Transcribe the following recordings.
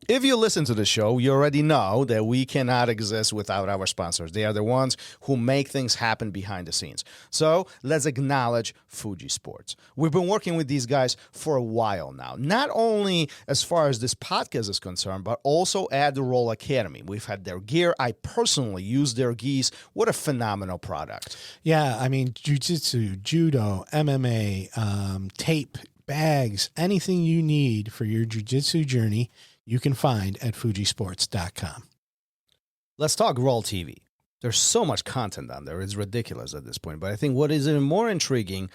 If you listen to the show, you already know that we cannot exist without our sponsors. They are the ones who make things happen behind the scenes. So let's acknowledge Fuji Sports. We've been working with these guys for a while now, not only as far as this podcast is concerned, but also at the RŌL Academy. We've had their gear. I personally use their gis. What a phenomenal product. Yeah, I mean, jiu-jitsu, judo, MMA, tape, bags, anything you need for your jiu-jitsu journey, you can find at fujisports.com. Let's talk RŌL TV. There's so much content on there. It's ridiculous at this point. But I think what is even more intriguing,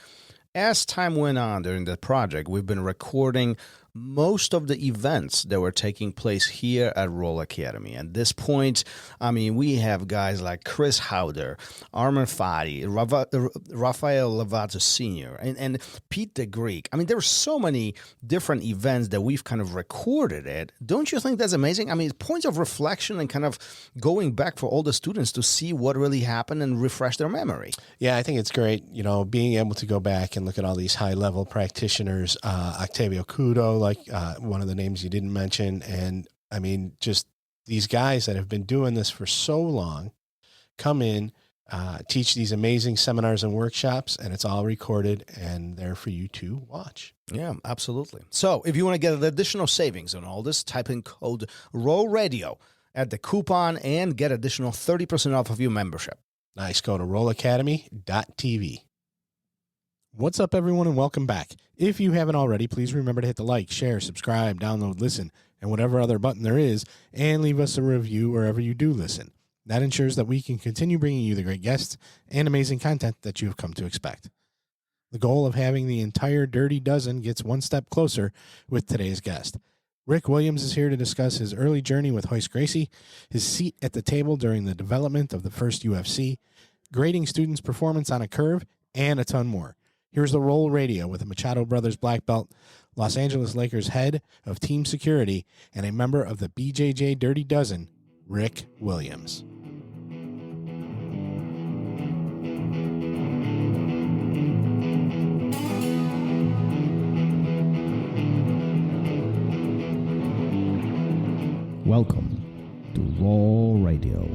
as time went on during the project, we've been recording most of the events that were taking place here at RŌL Academy. At this point, I mean, we have guys like Chris Howder, Arman Fadi, Rafael Lovato Sr., and Pete the Greek. I mean, there were so many different events that we've kind of recorded it. Don't you think that's amazing? I mean, points of reflection and kind of going back for all the students to see what really happened and refresh their memory. Yeah, I think it's great, you know, being able to go back and look at all these high-level practitioners, Octavio Cudo, like one of the names you didn't mention. And I mean, just these guys that have been doing this for so long come in, teach these amazing seminars and workshops, and it's all recorded and there for you to watch. Yeah, absolutely. So if you want to get additional savings on all this, type in code RŌL Radio at the coupon and get additional 30% off of your membership. Nice. Go to rolacademy.tv. What's up, everyone, and welcome back. If you haven't already, please remember to hit the like, share, subscribe, download, listen, and whatever other button there is, and leave us a review wherever you do listen. That ensures that we can continue bringing you the great guests and amazing content that you have come to expect. The goal of having the entire Dirty Dozen gets one step closer with today's guest. Rick Williams is here to discuss his early journey with Royce Gracie, his seat at the table during the development of the first UFC, grading students' performance on a curve, and a ton more. Here's the RŌL Radio with a Machado Brothers black belt, Los Angeles Lakers head of team security, and a member of the BJJ Dirty Dozen, Rick Williams. Welcome to RŌL Radio.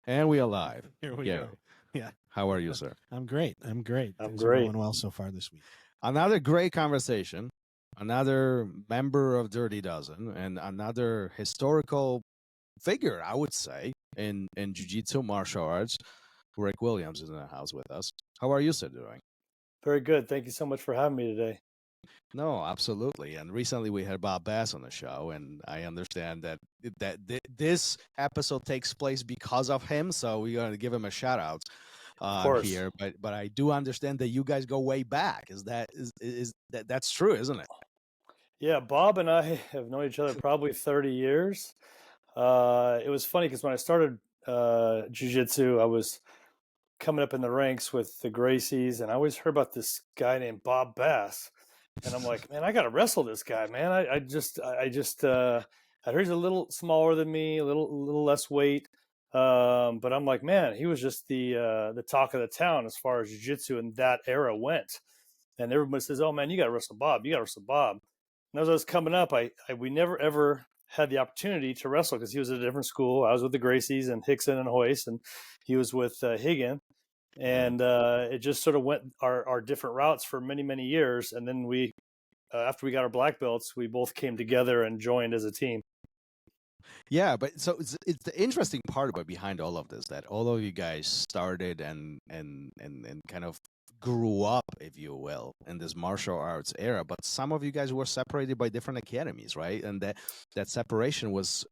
And we are live. Here we Yeah. go. Yeah. How are you, sir? I'm great. I'm great. I'm Things are great. going well so far this week. Another great conversation, another member of Dirty Dozen, and another historical figure, I would say, in jiu-jitsu martial arts. Rick Williams is in the house with us. How are you, sir, doing? Very good. Thank you so much for having me today. No, absolutely. And recently we had Bob Bass on the show, and I understand that this episode takes place because of him, so we're going to give him a shout out here. But I do understand that you guys go way back. Is that's true, isn't it? Yeah, Bob and I have known each other probably 30 years. It was funny because when I started jiu-jitsu, I was coming up in the ranks with the Gracies, and I always heard about this guy named Bob Bass. And I'm like, man, I got to wrestle this guy, man. I heard he's a little smaller than me, a little less weight. But I'm like, man, he was just the talk of the town as far as jiu-jitsu in that era went. And everybody says, oh man, you got to wrestle Bob. You got to wrestle Bob. And as I was coming up, we never ever had the opportunity to wrestle because he was at a different school. I was with the Gracies and Hickson and Royce, and he was with Rigan. And it just sort of went our different routes for many, many years. And then we, after we got our black belts, we both came together and joined as a team. Yeah, but so it's the interesting part about behind all of this, that all of you guys started and kind of grew up, if you will, in this martial arts era, but some of you guys were separated by different academies, right? And that separation was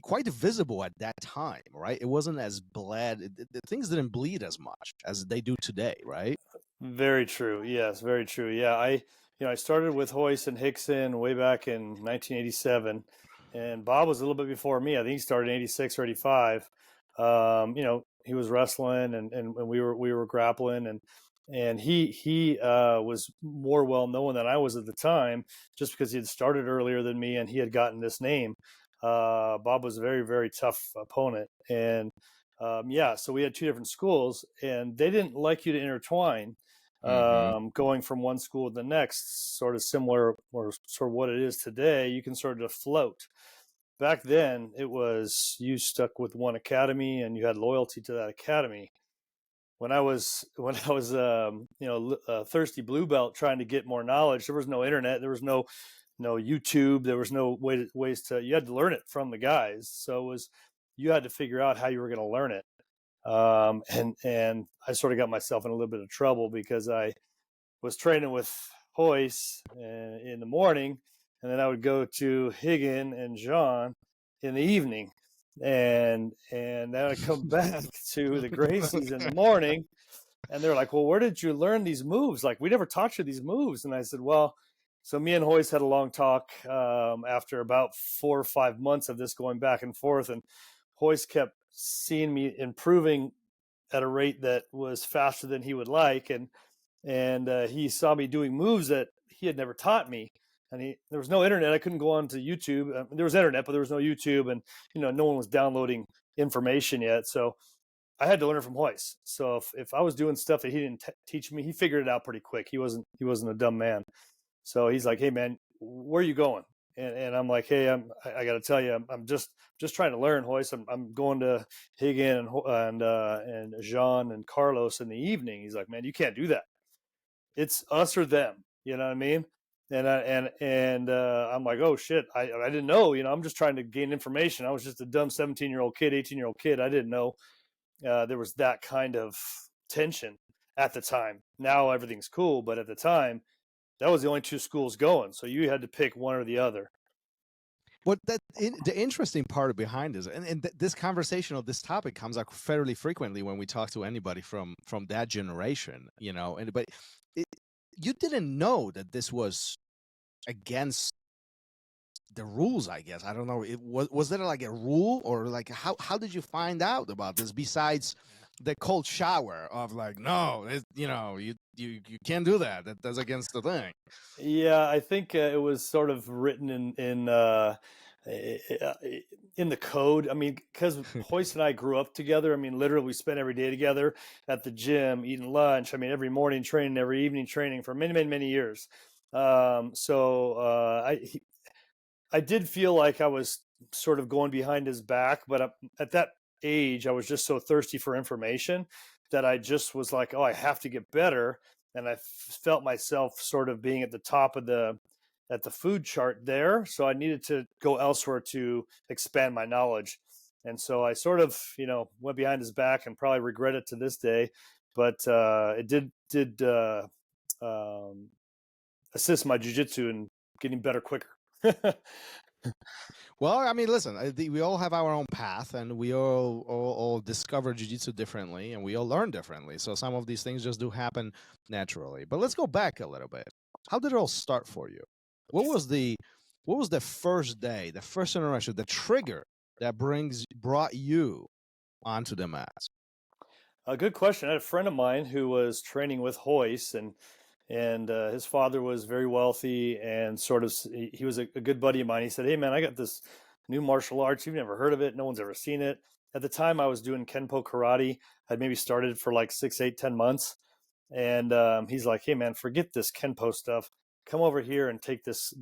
quite visible at that time, right? It wasn't as the things didn't bleed as much as they do today, right? Very true. Yes, very true. Yeah, I started with Royce and Hickson way back in 1987, and Bob was a little bit before me. I think he started in 86 or 85. He was wrestling and we were grappling, and he was more well known than I was at the time, just because he had started earlier than me and he had gotten this name. Bob was a very, very tough opponent. And yeah, so we had two different schools, and they didn't like you to intertwine. Going from one school to the next, sort of similar or sort of what it is today, you can sort of float. Back then, it was you stuck with one academy and you had loyalty to that academy. When I was thirsty blue belt trying to get more knowledge, there was no internet, there was no YouTube, there was no ways to, you had to learn it from the guys. So it was, you had to figure out how you were going to learn it. And I sort of got myself in a little bit of trouble because I was training with Royce in the morning, and then I would go to Rigan and John in the evening, and then I'd come back to the Gracies in the morning, and they're like, "Well, where did you learn these moves? Like, we never taught you these moves." And I said, "Well," so me and Royce had a long talk after about 4 or 5 months of this going back and forth, and Royce kept seeing me improving at a rate that was faster than he would like, and he saw me doing moves that he had never taught me. And there was no internet. I couldn't go on to YouTube. There was internet, but there was no YouTube, and no one was downloading information yet. So I had to learn from Royce. So if I was doing stuff that he didn't teach me, he figured it out pretty quick. He wasn't a dumb man. So he's like, "Hey man, where are you going?" And I'm like, "Hey, I got to tell you, I'm just trying to learn, Royce. I'm going to Rigan and Jean and Carlos in the evening." He's like, "Man, you can't do that. It's us or them." You know what I mean? And I'm like, "Oh shit, I didn't know. I'm just trying to gain information. I was just a dumb 17-year-old kid, 18-year-old kid. I didn't know there was that kind of tension at the time. Now everything's cool, but at the time, that was the only two schools going. So you had to pick one or the other." What the interesting part behind this, and this conversation of this topic comes up fairly frequently when we talk to anybody from that generation, but you didn't know that this was against the rules, I guess. I don't know. Was there like a rule, or like how did you find out about this besides the cold shower of like, no, you can't do that. That's against the thing. Yeah, I think it was sort of written in the code. I mean, because Royce and I grew up together. I mean, literally, we spent every day together at the gym, eating lunch. I mean, every morning training, every evening training for many, many, many years. So I did feel like I was sort of going behind his back, but at that age, I was just so thirsty for information that I just was like, "Oh, I have to get better." And I felt myself sort of being at the top of the food chart there. So I needed to go elsewhere to expand my knowledge. And so I sort of, went behind his back and probably regret it to this day. But it did assist my jiu-jitsu in getting better quicker. Well, I mean, listen, we all have our own path, and we all discover jiu-jitsu differently, and we all learn differently. So some of these things just do happen naturally. But let's go back a little bit. How did it all start for you? What was the first day, the first interaction, the trigger that brought you onto the mats? A good question. I had a friend of mine who was training with Royce, and his father was very wealthy, and sort of he was a good buddy of mine. He said, "Hey man, I got this new martial arts. You've never heard of it. No one's ever seen it." At the time I was doing Kenpo karate. I'd maybe started for like 6, 8, 10 months. And he's like, "Hey man, forget this Kenpo stuff. Come over here and take this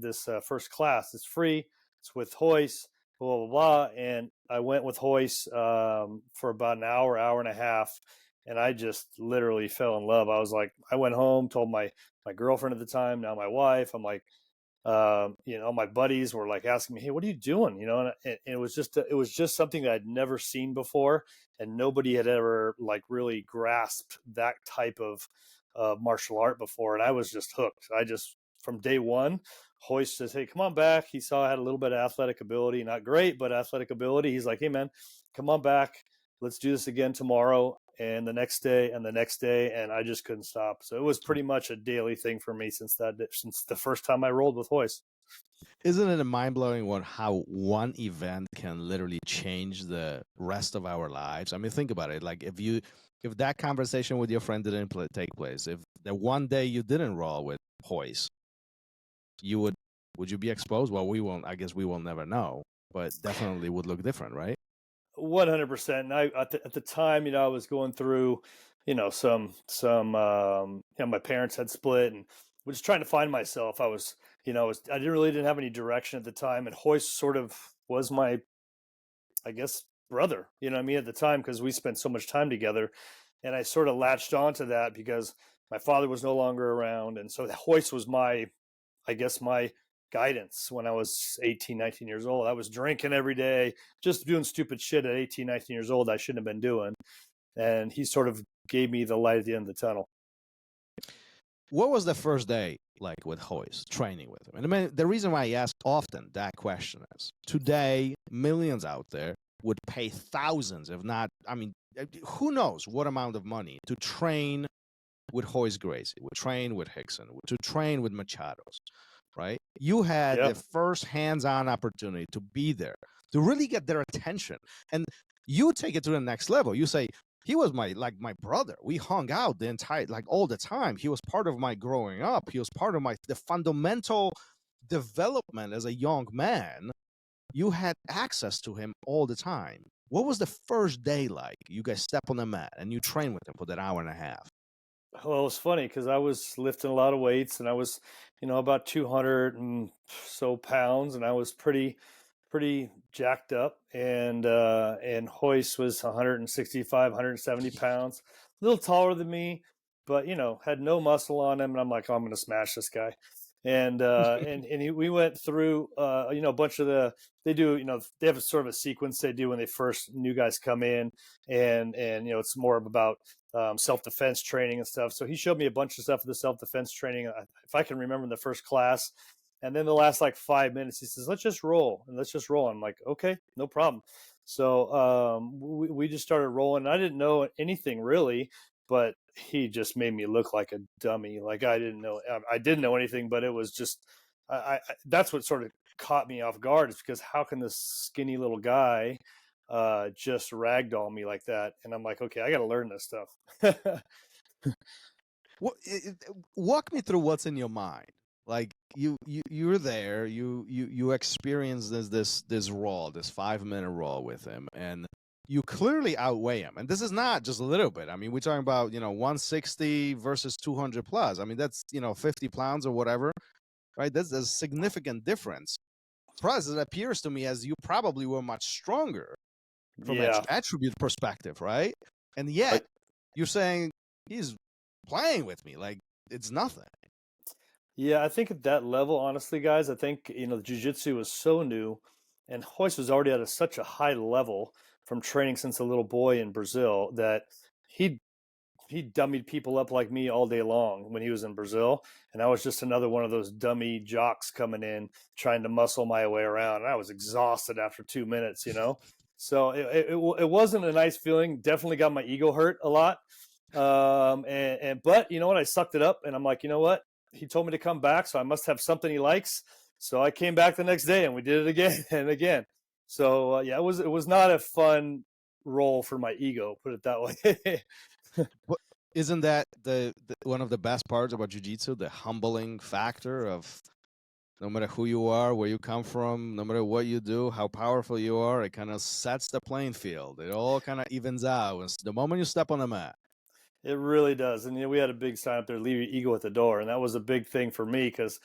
first class. It's free. It's with Royce, blah, blah, blah." And I went with Royce for about an hour, hour and a half. And I just literally fell in love. I was like, I went home, told my girlfriend at the time, now my wife. I'm like, my buddies were like asking me, "Hey, what are you doing?" And it was just something that I'd never seen before, and nobody had ever like really grasped that type of martial art before. And I was just hooked. From day one, Royce says, "Hey, come on back." He saw I had a little bit of athletic ability, not great, but athletic ability. He's like, "Hey man, come on back. Let's do this again tomorrow." And the next day and the next day, and I just couldn't stop. So it was pretty much a daily thing for me since the first time I rolled with Royce. Isn't it mind-blowing how one event can literally change the rest of our lives? I mean, think about it. Like if that conversation with your friend didn't take place, if the one day you didn't roll with Royce, would you be exposed? Well, we won't. I guess we will never know. but definitely would look different, right? 100%. And at the time, I was going through, my parents had split and was trying to find myself. I was, I didn't have any direction at the time. And Royce sort of was my, I guess, brother, at the time, because we spent so much time together. And I sort of latched onto that because my father was no longer around. And so Royce was my guidance when I was 18, 19 years old. I was drinking every day, just doing stupid shit at 18, 19 years old I shouldn't have been doing. And he sort of gave me the light at the end of the tunnel. What was the first day like with Royce, training with him? And I mean, the reason why I ask often that question is today, millions out there would pay thousands, if not, who knows what amount of money to train with Royce Gracie, to train with Rickson, to train with Machados, right? You had the first hands-on opportunity to be there, to really get their attention. And you take it to the next level. You say, he was my brother. We hung out all the time. He was part of my growing up. He was part of the fundamental development as a young man. You had access to him all the time. What was the first day like? You guys step on the mat and you train with him for that hour and a half. Well, it was funny because I was lifting a lot of weights and I was, about 200 and so pounds, and I was pretty jacked up. And Royce was 165, 170 pounds, a little taller than me, but had no muscle on him. And I'm like, oh, I'm going to smash this guy. And we went through a bunch of they have a sort of a sequence they do when they first new guys come in, and it's more about self-defense training and stuff. So he showed me a bunch of stuff for the self-defense training, if I can remember, in the first class. And then the last 5 minutes, he says, let's just roll. I'm like, okay, no problem. So we just started rolling. I didn't know anything really, but he just made me look like a dummy. Like I didn't know anything, but it was just, that's what sort of caught me off guard, is because how can this skinny little guy just ragdoll me like that? And I'm like, okay, I got to learn this stuff. Walk me through what's in your mind. Like you're there, you experience this RŌL, this 5-minute RŌL with him, and you clearly outweigh him. And this is not just a little bit. I mean, we're talking about 160 versus 200 plus. I mean, that's 50 pounds or whatever, right? That's a significant difference. Plus, it appears to me as you probably were much stronger from an attribute perspective, right? And yet you're saying he's playing with me like it's nothing. Yeah, I think at that level, honestly, guys, I think, jiu-jitsu was so new, and Royce was already at such a high level from training since a little boy in Brazil that he dummied people up like me all day long when he was in Brazil. And I was just another one of those dummy jocks coming in, trying to muscle my way around. And I was exhausted after 2 minutes, So it wasn't a nice feeling. Definitely got my ego hurt a lot. But you know what? I sucked it up, and I'm like, you know what? He told me to come back, so I must have something he likes. So I came back the next day, and we did it again and again. So it was not a fun role for my ego, put it that way. But isn't that the one of the best parts about jiu-jitsu, the humbling factor of no matter who you are, where you come from, no matter what you do, how powerful you are, it kind of sets the playing field. It all kind of evens out the moment you step on the mat. It really does. And we had a big sign up there, leave your ego at the door. And that was a big thing for me, because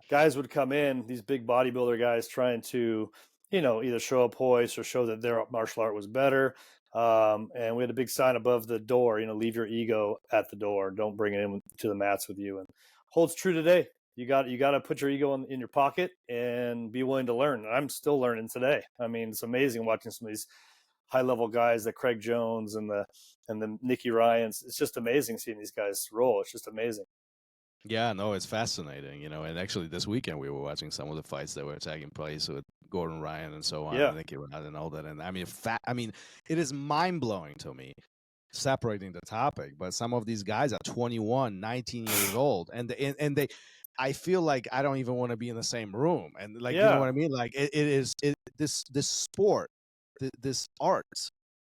guys would come in, these big bodybuilder guys, trying to, either show up Royce or show that their martial art was better. And we had a big sign above the door, leave your ego at the door. Don't bring it in to the mats with you. And holds true today. You got to put your ego in your pocket and be willing to learn. And I'm still learning today. I mean, it's amazing watching some of these high-level guys, the Craig Jones and the Nicky Ryans. It's just amazing seeing these guys roll. It's just amazing. Yeah, no, it's fascinating, and actually this weekend we were watching some of the fights that were taking place with Gordon Ryan and so on, and Nicky Ryan and all that. And I mean, it is mind-blowing to me, separating the topic, but some of these guys are 21, 19 years old, and they I feel like I don't even want to be in the same room. And you know what I mean? Like this sport, this art,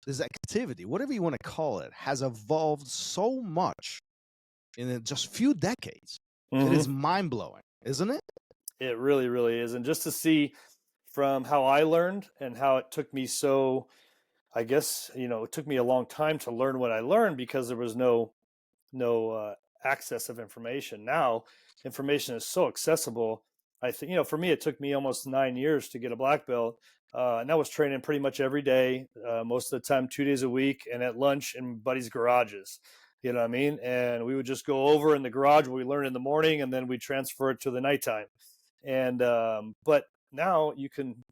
this activity, whatever you want to call it, has evolved so much in just few decades. Mm-hmm. It is mind-blowing, isn't it? It really, really is. And just to see from how I learned and how it took me I guess, it took me a long time to learn what I learned because there was no access of information. Now, information is so accessible. I think, for me, it took me almost 9 years to get a black belt. And I was training pretty much every day, most of the time, 2 days a week, and at lunch in buddies' garages. You know what I mean? And we would just go over in the garage what we learned in the morning, and then we transfer it to the nighttime. And but now you can,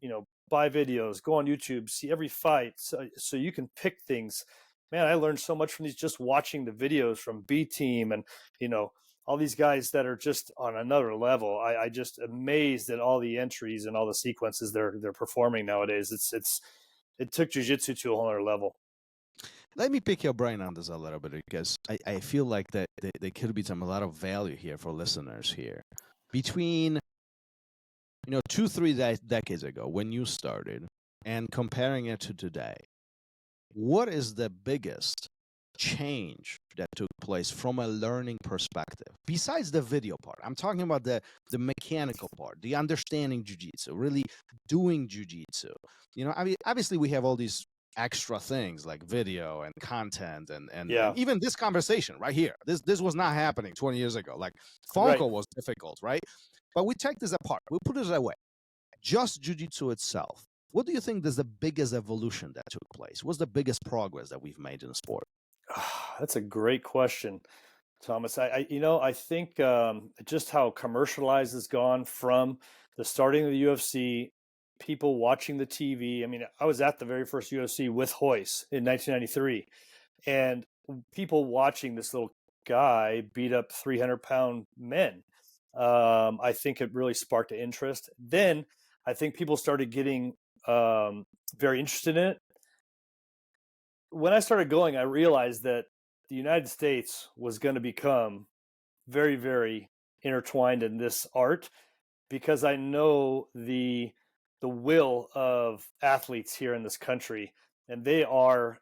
buy videos, go on YouTube, see every fight, so you can pick things. Man, I learned so much from these just watching the videos from B Team and all these guys that are just on another level. I just amazed at all the entries and all the sequences they're performing nowadays. It took jiu-jitsu to a whole other level. Let me pick your brain on this a little bit because I feel like that there could be a lot of value here for listeners here. Between 2-3 decades ago when you started and comparing it to today, what is the biggest change that took place from a learning perspective besides the video part? I'm talking about the mechanical part, the understanding jiu-jitsu, really doing jiu-jitsu. I mean, obviously we have all these extra things like video and content and even this conversation right here. This was not happening 20 years ago. Like phone call was difficult, right? But we take this apart. We put it away. Just jiu-jitsu itself. What do you think is the biggest evolution that took place? What's the biggest progress that we've made in the sport? That's a great question, Thomas. I think just how commercialized it's gone from the starting of the UFC, people watching the TV. I mean, I was at the very first UFC with Royce in 1993, and people watching this little guy beat up 300-pound men. I think it really sparked an interest. Then I think people started getting very interested in it. When I started going, I realized that the United States was going to become very, very intertwined in this art because I know the will of athletes here in this country, and they are,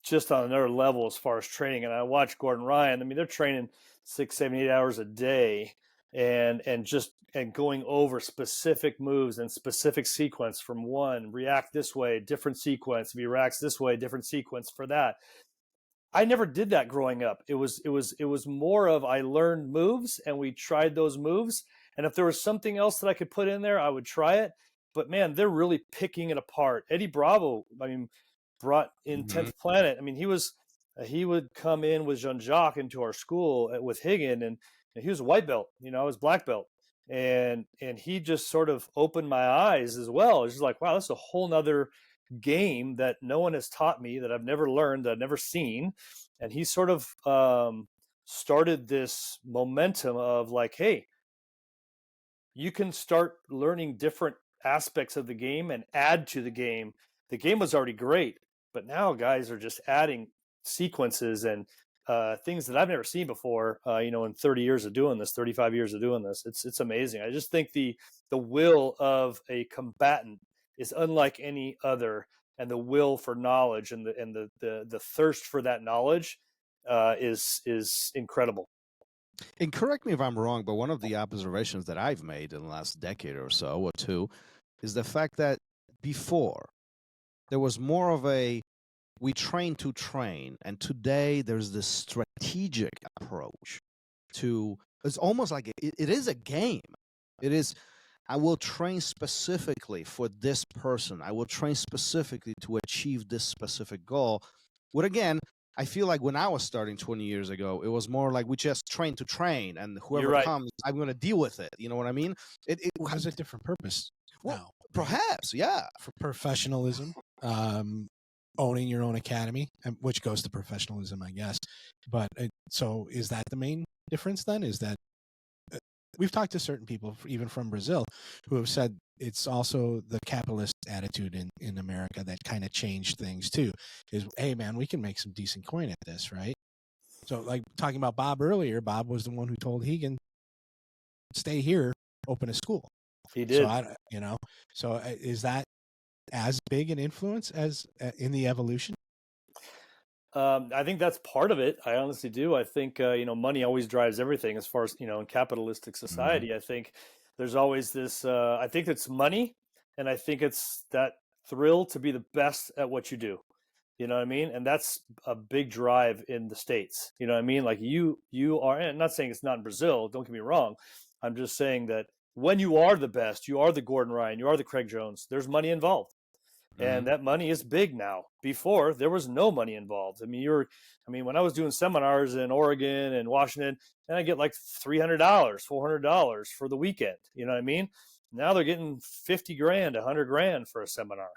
just on another level as far as training. And I watch Gordon Ryan. I mean, they're training 6, 7, 8 hours a day and going over specific moves and specific sequence from one, react this way, different sequence. If he reacts this way, different sequence for that. I never did that growing up. It was more of I learned moves and we tried those moves. And if there was something else that I could put in there, I would try it. But man, they're really picking it apart. Eddie Bravo, brought in 10th Planet. I mean, he would come in with Jean-Jacques into our school with Rigan, and he was a white belt, I was black belt. And he just sort of opened my eyes as well. It's just like, wow, that's a whole nother game that no one has taught me, that I've never learned, that I've never seen. And he sort of started this momentum of like, hey, you can start learning different aspects of the game and add to the game. The game was already great, but now guys are just adding sequences and things that I've never seen before, in 30 years of doing this, 35 years of doing this. It's amazing. I just think the will of a combatant is unlike any other, and the will for knowledge and the thirst for that knowledge is incredible. And correct me if I'm wrong, but one of the observations that I've made in the last decade or so or two is the fact that before there was more of we train to train, and today there's this strategic approach to, it's almost like it is a game. It is, I will train specifically for this person. I will train specifically to achieve this specific goal. But again, I feel like when I was starting 20 years ago, it was more like we just train to train, and whoever comes, I'm going to deal with it. You know what I mean? It has a different purpose. Well, perhaps, yeah. For professionalism, owning your own academy, which goes to professionalism, I guess. But so is that the main difference then? Is that we've talked to certain people, even from Brazil, who have said it's also the capitalist attitude in America that kind of changed things too. Is, hey man, we can make some decent coin at this, right? So like talking about Bob earlier, Bob was the one who told Rigan, stay here, open a school. He did. So is that as big an influence as in the evolution? I think that's part of it. I honestly do. I think, money always drives everything as far as, in capitalistic society. I think there's always this, I think it's money, and I think it's that thrill to be the best at what you do. You know what I mean? And that's a big drive in the States. You know what I mean? Like you are, and I'm not saying it's not in Brazil, don't get me wrong. I'm just saying that when you are the best, you are the Gordon Ryan, you are the Craig Jones, there's money involved. And that money is big now. Before, there was no money involved. I mean, when I was doing seminars in Oregon and Washington, and I get like $300, $400 for the weekend. You know what I mean? Now they're getting 50 grand, 100 grand for a seminar.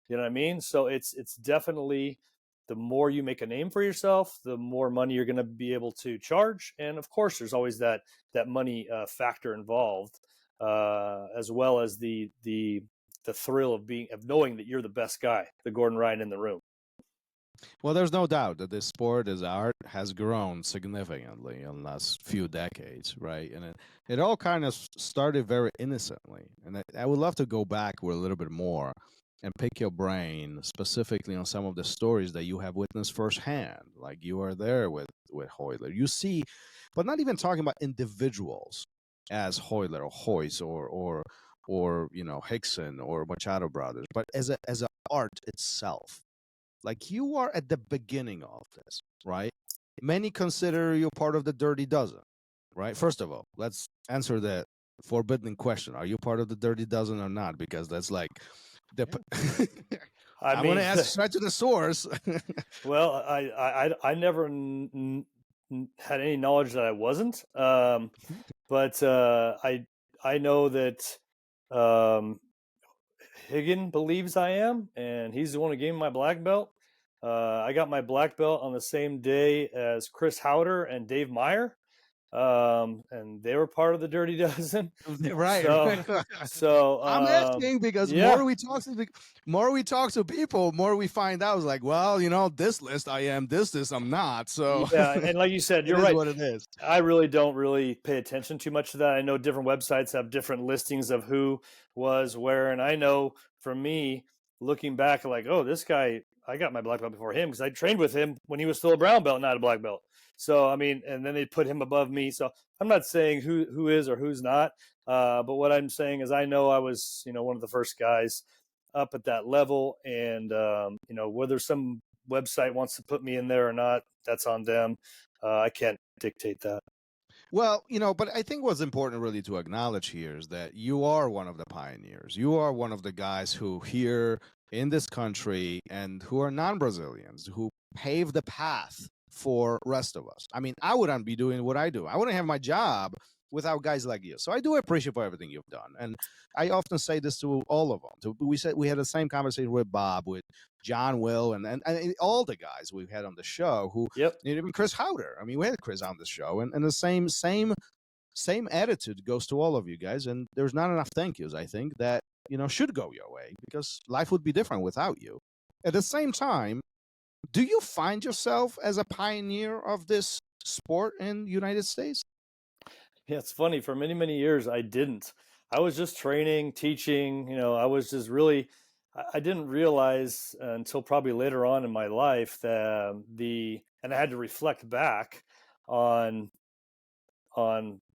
You know what I mean? So it's definitely, the more you make a name for yourself, the more money you're going to be able to charge. And of course, there's always that money factor involved, as well as the thrill of knowing that you're the best guy, the Gordon Ryan in the room. Well, there's no doubt that this sport, as art, has grown significantly in the last few decades, right? And it all kind of started very innocently. And I would love to go back with a little bit more and pick your brain specifically on some of the stories that you have witnessed firsthand. Like you are there with Royler. You see, but not even talking about individuals as Royler or Royce or Hickson or Machado Brothers, but as a art itself. Like you are at the beginning of this, right? Many consider you part of the Dirty Dozen, right? First of all, let's answer the forbidden question: are you part of the Dirty Dozen or not? Because that's like the. I want to ask right to the source. Well, I never had any knowledge that I wasn't, but I know that. Rigan believes I am, and he's the one who gave me my black belt. I got my black belt on the same day as Chris Howder and Dave Meyer, and they were part of the Dirty Dozen. Right. So I'm asking because more we talk to people, more we find out. It's like, well, this list I am, this I'm not. So yeah, and like you said, you're right. What it is. I really don't pay attention too much to that. I know different websites have different listings of who was where, and I know for me, looking back, like, oh, this guy, I got my black belt before him because I trained with him when he was still a brown belt, not a black belt. So, I mean, and then they put him above me. So I'm not saying who is or who's not. But what I'm saying is I know I was, one of the first guys up at that level. And, whether some website wants to put me in there or not, that's on them. I can't dictate that. Well, but I think what's important really to acknowledge here is that you are one of the pioneers. You are one of the guys who here in this country and who are non-Brazilians, who paved the path for rest of us. I mean, I wouldn't be doing what I do. I wouldn't have my job without guys like you. So I do appreciate for everything you've done. And I often say this to all of them. We had the same conversation with Bob, with John, Will, and all the guys we've had on the show who, even Chris Howder. I mean, we had Chris on the show, and the same attitude goes to all of you guys. And there's not enough thank yous, I think, that, should go your way because life would be different without you. At the same time, do you find yourself as a pioneer of this sport in the United States? Yeah, it's funny. For many, many years, I didn't. I was just training, teaching. I was just really, I didn't realize until probably later on in my life that and I had to reflect back on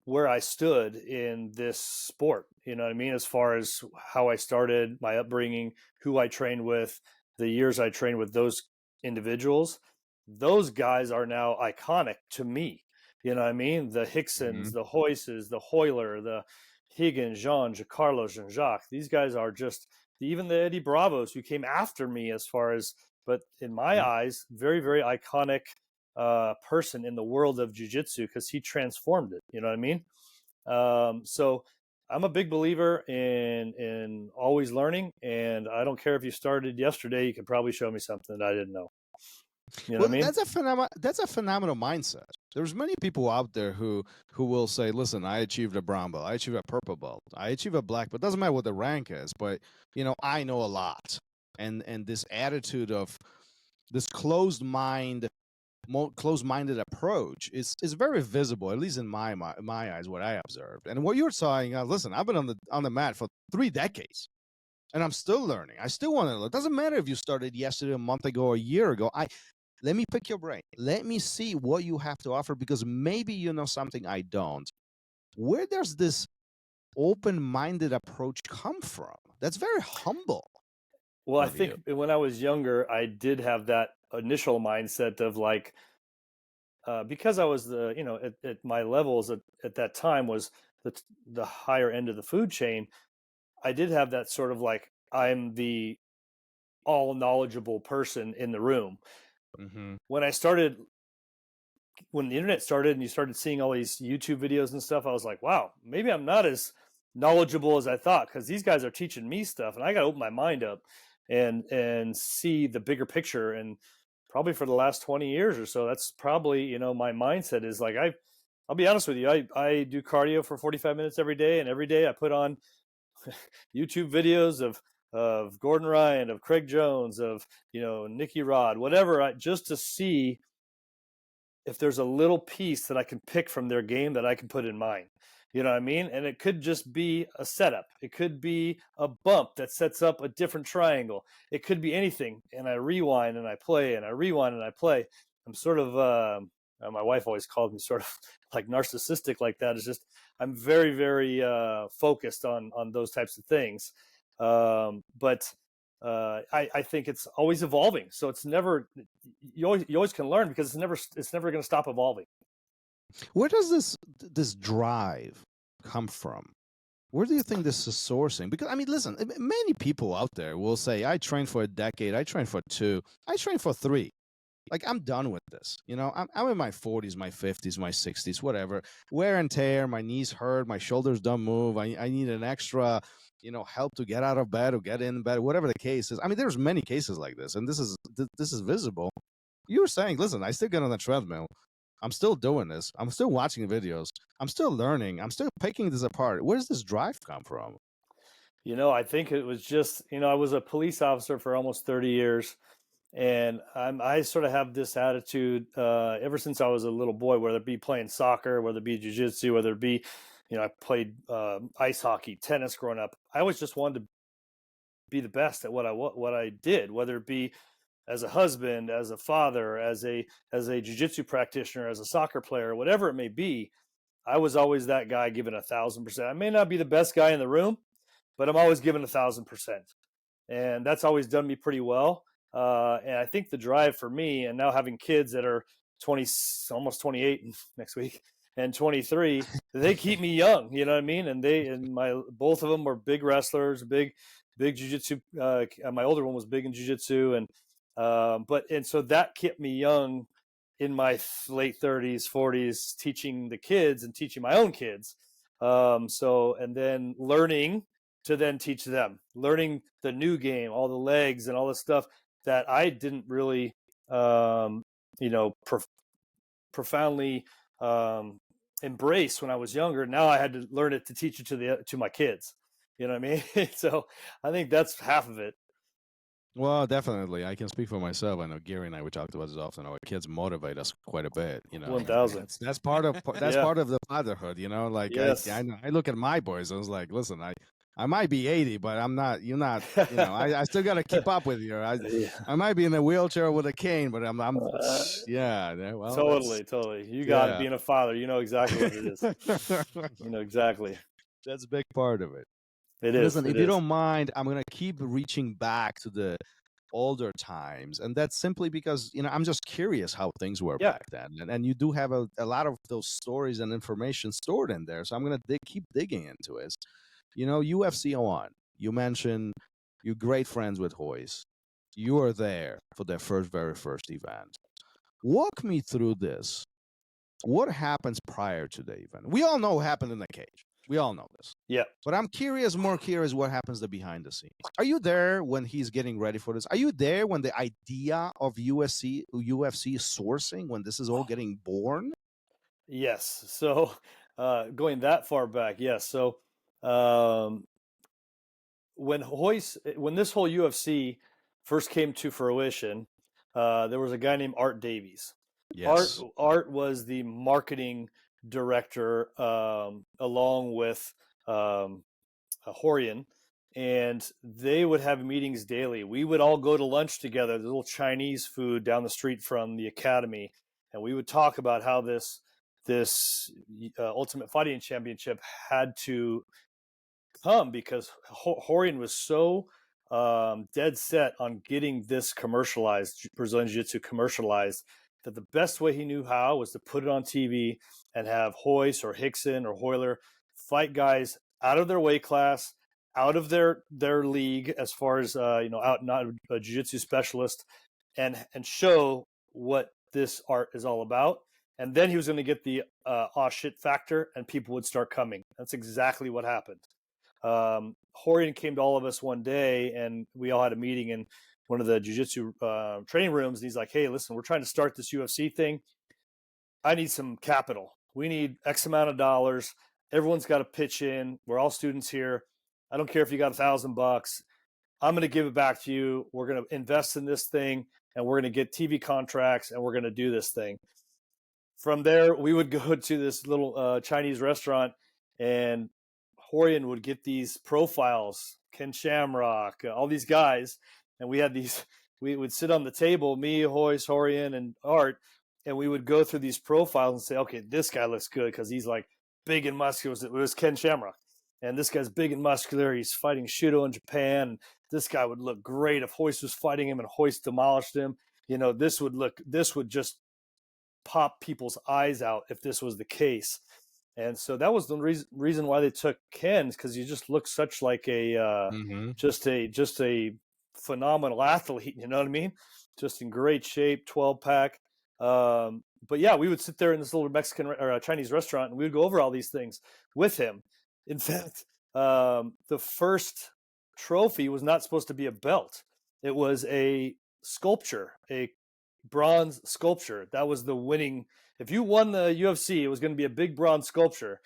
where I stood in this sport. You know what I mean? As far as how I started, my upbringing, who I trained with, the years I trained with those individuals, those guys are now iconic to me. You know what I mean? The Hicksons, the Royces, the Royler, the Higgins, Jean, Carlos, and Jacques. These guys are just, even the Eddie Bravos who came after me but in my eyes, very, very iconic person in the world of jiu-jitsu because he transformed it. You know what I mean? So I'm a big believer in always learning, and I don't care if you started yesterday. You could probably show me something that I didn't know. You know what I mean? That's a phenomenal mindset. There's many people out there who will say, "Listen, I achieved a brown belt, I achieved a purple belt, I achieved a black belt. Doesn't matter what the rank is, but I know a lot." And this attitude of this closed-minded approach is very visible, at least in my eyes, what I observed. And what you're saying, listen, I've been on the mat for 3 decades, and I'm still learning. I still want to learn. It doesn't matter if you started yesterday, a month ago, or a year ago. Let me pick your brain. Let me see what you have to offer because maybe you know something I don't. Where there's this open-minded approach come from? That's very humble. Well, I of you. think when I was younger, I did have that initial mindset of like, because I was at my levels at that time was the higher end of the food chain. I did have that sort of like, I'm the all knowledgeable person in the room. Mm-hmm. When the internet started and you started seeing all these YouTube videos and stuff, I was like, wow, maybe I'm not as knowledgeable as I thought, because these guys are teaching me stuff and I got to open my mind up and see the bigger picture. And probably for the last 20 years or so, that's probably, my mindset is like, I'll be honest with you. I do cardio for 45 minutes every day, and every day I put on YouTube videos of Gordon Ryan, of Craig Jones, of, Nicky Rod, whatever, just to see if there's a little piece that I can pick from their game that I can put in mine. You know what I mean? And it could just be a setup. It could be a bump that sets up a different triangle. It could be anything. And I rewind and I play and I rewind and I play. I'm sort of, my wife always called me sort of like narcissistic like that. It's just, I'm very, very focused on those types of things. But I think it's always evolving. So it's never, you always can learn, because it's never going to stop evolving. Where does this drive come from? Where do you think this is sourcing? Because, I mean, listen, many people out there will say, I trained for a decade, I trained for 2, I trained for 3. Like, I'm done with this. I'm in my 40s, my 50s, my 60s, whatever. Wear and tear, my knees hurt, my shoulders don't move. I need an extra, help to get out of bed or get in bed, whatever the case is. I mean, there's many cases like this, and this is visible. You were saying, listen, I still get on the treadmill. I'm still doing this. I'm still watching videos. I'm still learning. I'm still picking this apart. Where does this drive come from? I think it was just, I was a police officer for almost 30 years. And I sort of have this attitude ever since I was a little boy, whether it be playing soccer, whether it be jiu-jitsu, whether it be, I played ice hockey, tennis growing up. I always just wanted to be the best at what I did, whether it be as a husband, as a father, as a jiu-jitsu practitioner, as a soccer player, whatever it may be. I was always that guy giving 1,000%. I may not be the best guy in the room, but I'm always giving 1,000%. And that's always done me pretty well. And I think the drive for me, and now having kids that are 20, almost 28 next week, and 23, they keep me young. You know what I mean? And both of them were big wrestlers, big jiu-jitsu. My older one was big in jiu-jitsu, and so that kept me young in my late 30s, 40s, teaching the kids and teaching my own kids. And then learning to then teach them, learning the new game, all the legs and all this stuff that I didn't really, profoundly embrace when I was younger. Now I had to learn it to teach it to my kids. You know what I mean? So I think that's half of it. Well, definitely. I can speak for myself. I know Gary and I, we talked about this often. Our kids motivate us quite a bit. 1,000. That's part of part of the fatherhood. Like, yes. I look at my boys. I was like, listen, I might be 80, but I'm not. You're not. I still got to keep up with you. I might be in a wheelchair with a cane, but I'm yeah. Well, totally. You got it. Being a father, you know exactly what it is. You know exactly. That's a big part of it. It is. Listen, if you don't mind, I'm going to keep reaching back to the older times. And that's simply because, I'm just curious how things were back then. And you do have a lot of those stories and information stored in there. So I'm going to keep digging into it. UFC 01, you mentioned you're great friends with Royce. You were there for their very first event. Walk me through this. What happens prior to the event? We all know what happened in the cage. We all know this. Yeah. But I'm more curious what happens behind the scenes. Are you there when he's getting ready for this? Are you there when the idea of UFC is sourcing, when this is all getting born? Yes. So going that far back, yes. So when this whole UFC first came to fruition, there was a guy named Art Davies. Yes. Art was the marketing director along with Horian, and they would have meetings daily. We would all go to lunch together, the little Chinese food down the street from the academy, and we would talk about how this Ultimate Fighting Championship had to come because Rorion was so dead set on getting this commercialized, Brazilian Jiu-Jitsu commercialized, that the best way he knew how was to put it on TV and have Royce or Rickson or Royler fight guys out of their weight class, out of their league, as far as out, not a jiu-jitsu specialist, and show what this art is all about. And then he was going to get the aw shit factor, and people would start coming. That's exactly what happened. Rorion came to all of us one day, and we all had a meeting in one of the jiu-jitsu training rooms. And he's like, "Hey, listen, we're trying to start this UFC thing. I need some capital. We need X amount of dollars. Everyone's got to pitch in. We're all students here. I don't care if you got $1,000. I'm going to give it back to you. We're going to invest in this thing, and we're going to get TV contracts, and we're going to do this thing." From there, we would go to this little Chinese restaurant, and Rorion would get these profiles, Ken Shamrock, all these guys, and we had these. We would sit on the table, me, Royce, Rorion, and Art, and we would go through these profiles and say, "Okay, this guy looks good because he's like big and muscular." It was Ken Shamrock, and this guy's big and muscular. He's fighting Shudo in Japan. And this guy would look great if Royce was fighting him and Royce demolished him. This would just pop people's eyes out if this was the case. And so that was the reason why they took Ken, because he just looked such like a just a phenomenal athlete. You know what I mean? Just in great shape, 12-pack. But yeah, we would sit there in this little Mexican or Chinese restaurant, and we would go over all these things with him. In fact, the first trophy was not supposed to be a belt. It was a sculpture, a bronze sculpture. That was the winning. If you won the UFC, it was going to be a big bronze sculpture.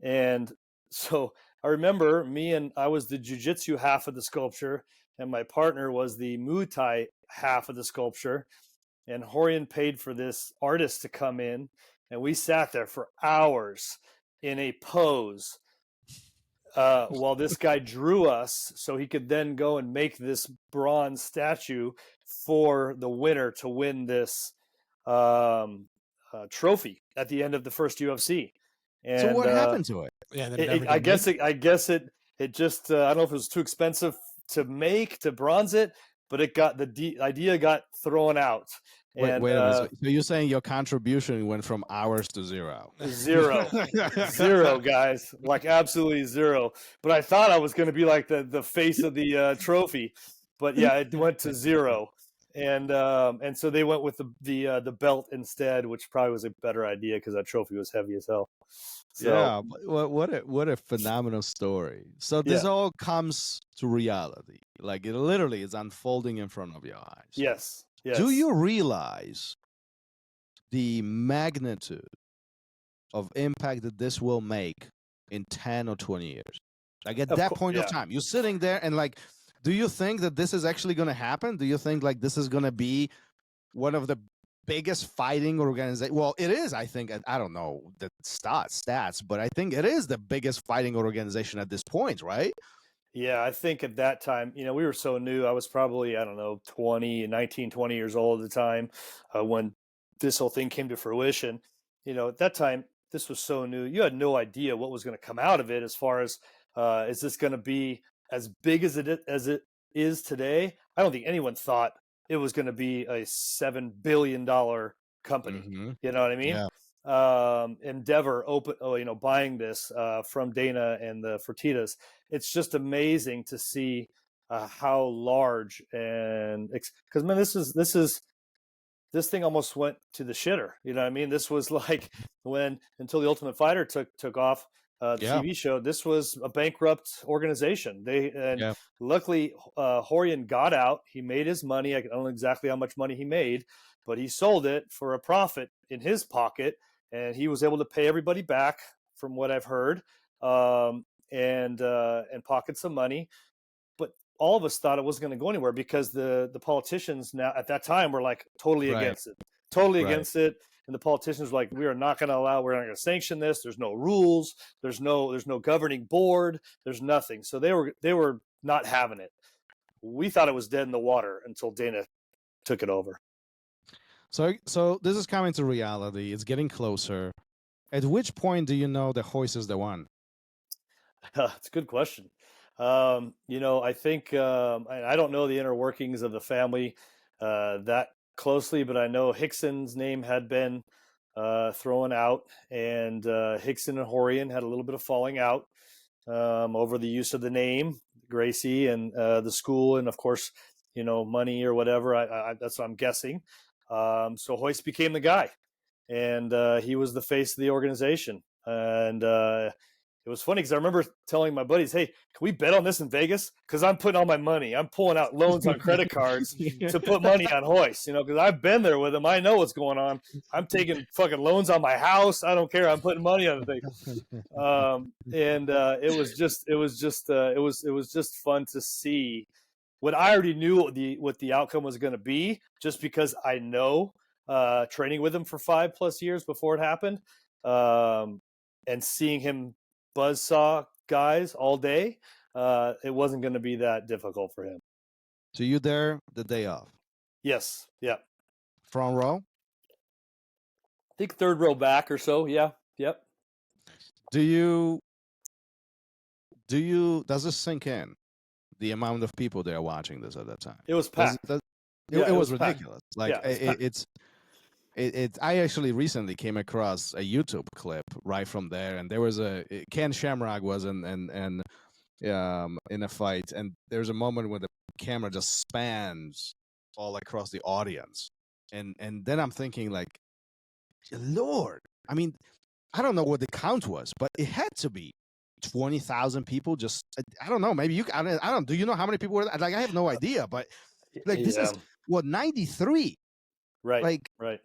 And so I remember I was the jiu-jitsu half of the sculpture, and my partner was the Muay Thai half of the sculpture. And Rorion paid for this artist to come in, and we sat there for hours in a pose while this guy drew us so he could then go and make this bronze statue for the winner to win this trophy at the end of the first UFC. And so what happened to it? Yeah, I guess it just I don't know if it was too expensive to bronze it, but the idea got thrown out. Wait a minute. So you're saying your contribution went from hours to zero? Zero, guys, like absolutely zero. But I thought I was going to be like the face of the trophy, but yeah, it went to zero. And so they went with the belt instead, which probably was a better idea because that trophy was heavy as hell. So, yeah, what a phenomenal story. So this all comes to reality, like it literally is unfolding in front of your eyes. Yes. Do you realize the magnitude of impact that this will make in 10 or 20 years? Like at that point of time, you're sitting there and like, do you think that this is actually going to happen? Do you think like this is going to be one of the biggest fighting organization? Well, it is, I think. I don't know the stats, but I think it is the biggest fighting organization at this point, right? Yeah, I think at that time, we were so new. I was probably, 19, 20 years old at the time when this whole thing came to fruition. At that time, this was so new. You had no idea what was going to come out of it as far as, is this going to be as big as it is today? I don't think anyone thought it was going to be a $7 billion company. Mm-hmm. You know what I mean? Yeah. Endeavor buying this from Dana and the Fertittas. It's just amazing to see how large, and because man, this thing almost went to the shitter. You know what I mean? This was like until the Ultimate Fighter took off, the TV show. This was a bankrupt organization. Luckily Rorion got out. He made his money. I don't know exactly how much money he made, but he sold it for a profit in his pocket. And he was able to pay everybody back, from what I've heard, and pocket some money. But all of us thought it wasn't going to go anywhere because the politicians now at that time were like totally against it, against it. And the politicians were like, we're not going to sanction this. There's no rules. There's no governing board. There's nothing. So they were not having it. We thought it was dead in the water until Dana took it over. So this is coming to reality. It's getting closer. At which point do you know that Royce is the one? It's a good question. I think I don't know the inner workings of the family that closely, but I know Hickson's name had been thrown out, and Hickson and Horian had a little bit of falling out over the use of the name Gracie and the school, and of course, money or whatever. That's what I'm guessing. So Royce became the guy, and he was the face of the organization. And it was funny because I remember telling my buddies, "Hey, can we bet on this in Vegas? Because I'm putting all my money. I'm pulling out loans on credit cards to put money on Royce. Because I've been there with him. I know what's going on. I'm taking fucking loans on my house. I don't care. I'm putting money on the thing." It was just fun to see what I already knew what the outcome was going to be, just because I know training with him for 5+ years before it happened, and seeing him buzzsaw guys all day, it wasn't going to be that difficult for him. So you there the day of? Yes. Yeah. Front row? I think third row back or so. Yeah. Yep. Does it sink in the amount of people there watching this at that time? It was packed. It was ridiculous. Packed. Like Yeah, I actually recently came across a YouTube clip right from there, and there was Ken Shamrock was in a fight, and there's a moment where the camera just spans all across the audience, and then I'm thinking, like, Lord, I mean, I don't know what the count was, but it had to be 20,000 people. Just I don't know, maybe you I don't. Do you know how many people were there? Like, I have no idea, but like this is what 93, right? Like, right.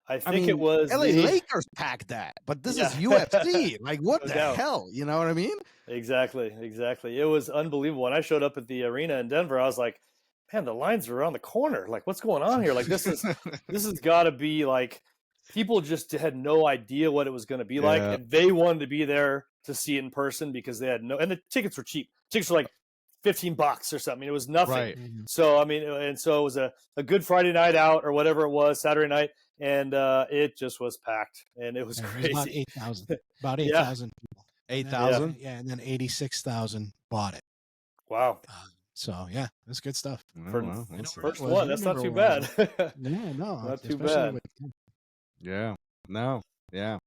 I think it was LA Lakers packed that, but this is UFC. Like, what the hell? You know what I mean? Exactly. It was unbelievable. When I showed up at the arena in Denver, I was like, man, the lines are around the corner. Like, what's going on here? Like, this has got to be like, people just had no idea what it was going to be like, and they wanted to be there to see it in person because they had and the tickets were cheap. Tickets were like $15 or something. It was nothing. Right. So, and so it was a good Friday night out or whatever it was, Saturday night. And it just was packed, and it was crazy. It was about 8,000 people. 8,000? Yeah, and then 86,000 bought it. Wow. So, yeah, that's good stuff. First one, that's not too bad. Yeah, no. Not too bad. Yeah. No. Yeah.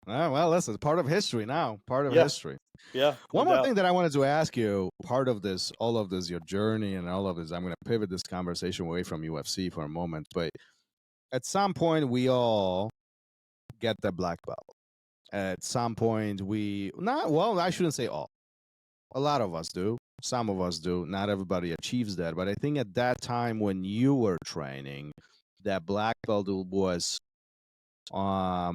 Well, listen, part of history now. Part of history. Yeah. One more thing that I wanted to ask you, part of this, all of this, your journey and all of this, I'm going to pivot this conversation away from UFC for a moment, but at some point, we all get the black belt. At some point, I shouldn't say all. A lot of us do. Some of us do. Not everybody achieves that. But I think at that time when you were training, that black belt was, there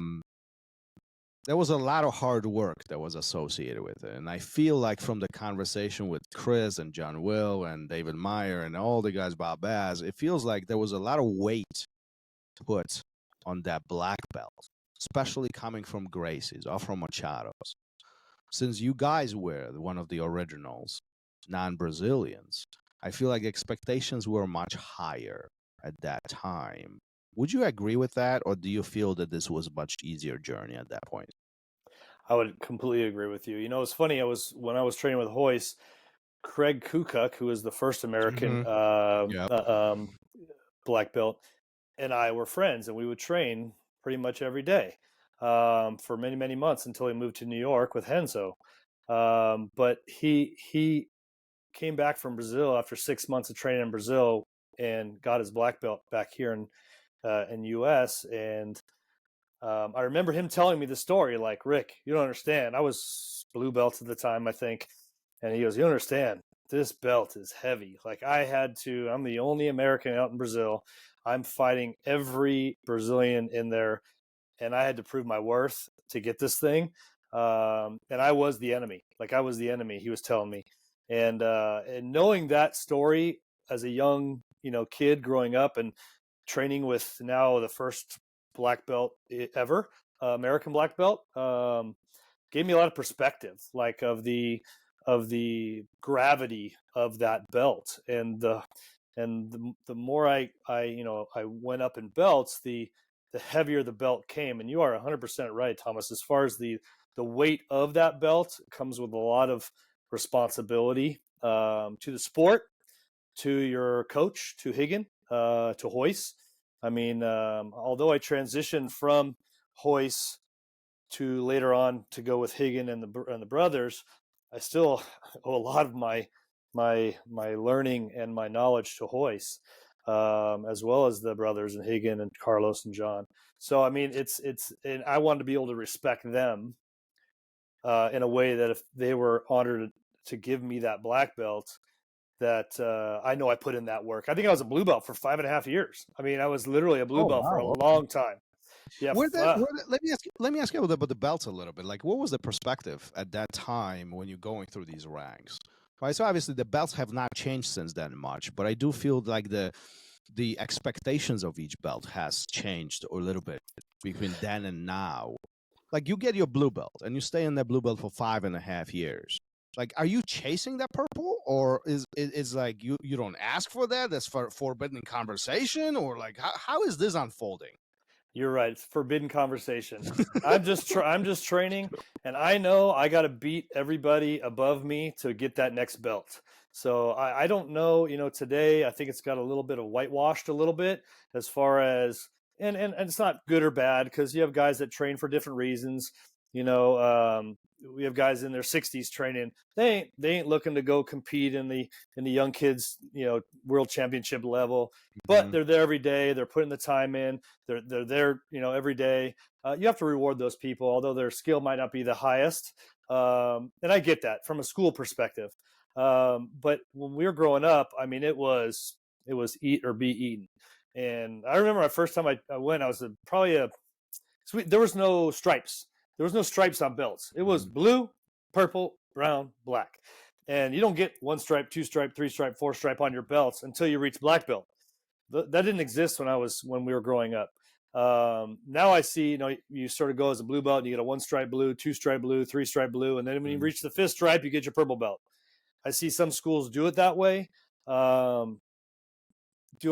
was a lot of hard work that was associated with it. And I feel like from the conversation with Chris and John Will and David Meyer and all the guys, Bob Baz, it feels like there was a lot of weight put on that black belt, especially coming from Gracie's or from Machado's. Since you guys were one of the originals, non-Brazilians, I feel like expectations were much higher at that time. Would you agree with that, or do you feel that this was a much easier journey at that point? I would completely agree with you. It's funny, when I was training with Royce, Craig Kukuk, who was the first American black belt, and I were friends, and we would train pretty much every day for many, many months until he moved to New York with Renzo. But he came back from Brazil after 6 months of training in Brazil and got his black belt back here in U.S. And I remember him telling me the story, like, Rick, you don't understand. I was blue belt at the time, I think. And he goes, you don't understand. This belt is heavy. Like, I'm the only American out in Brazil. I'm fighting every Brazilian in there, and I had to prove my worth to get this thing. And I was the enemy. Like, I was the enemy, he was telling me. And knowing that story as a young, kid growing up and training with now the first black belt ever, American black belt, gave me a lot of perspective, like of the gravity of that belt, and the more I went up in belts, the heavier the belt came. And you are 100% right, Thomas. As far as the weight of that belt comes with a lot of responsibility to the sport, to your coach, to Rigan, to Royce. I mean, although I transitioned from Royce to later on to go with Rigan and the brothers, I still owe a lot of my learning and my knowledge to Royce, as well as the brothers and Rigan and Carlos and John. So I mean, and I wanted to be able to respect them in a way that if they were honored to give me that black belt, that I know I put in that work. I think I was a blue belt for 5.5 years. I mean, I was literally a blue belt for a long time. Yeah. Let me ask you about the belts a little bit. Like, what was the perspective at that time when you're going through these ranks? Right. So obviously the belts have not changed since then much, but I do feel like the expectations of each belt has changed a little bit between then and now. Like, you get your blue belt and you stay in that blue belt for 5.5 years. Like, are you chasing that purple, or is like you don't ask for that? That's for forbidden conversation, or like how is this unfolding? You're right. It's forbidden conversation. I'm just training, and I know I got to beat everybody above me to get that next belt. So I don't know. Today I think it's got a little bit of whitewashed a little bit as far as and it's not good or bad, because you have guys that train for different reasons. We have guys in their 60s training. They ain't looking to go compete in the young kids, world championship level, but they're there every day. They're putting the time in. They're there, every day. You have to reward those people, although their skill might not be the highest. And I get that from a school perspective. But when we were growing up, I mean, it was eat or be eaten. And I remember my first time I went, I was there was no stripes. There was no stripes on belts. It was blue, purple, brown, black. And you don't get 1 stripe, 2 stripe, 3 stripe, 4 stripe on your belts until you reach black belt. That didn't exist when we were growing up. Now I see, you sort of go as a blue belt, and you get a 1 stripe blue, 2 stripe blue, 3 stripe blue. And then when you reach the 5th stripe, you get your purple belt. I see some schools do it that way. Do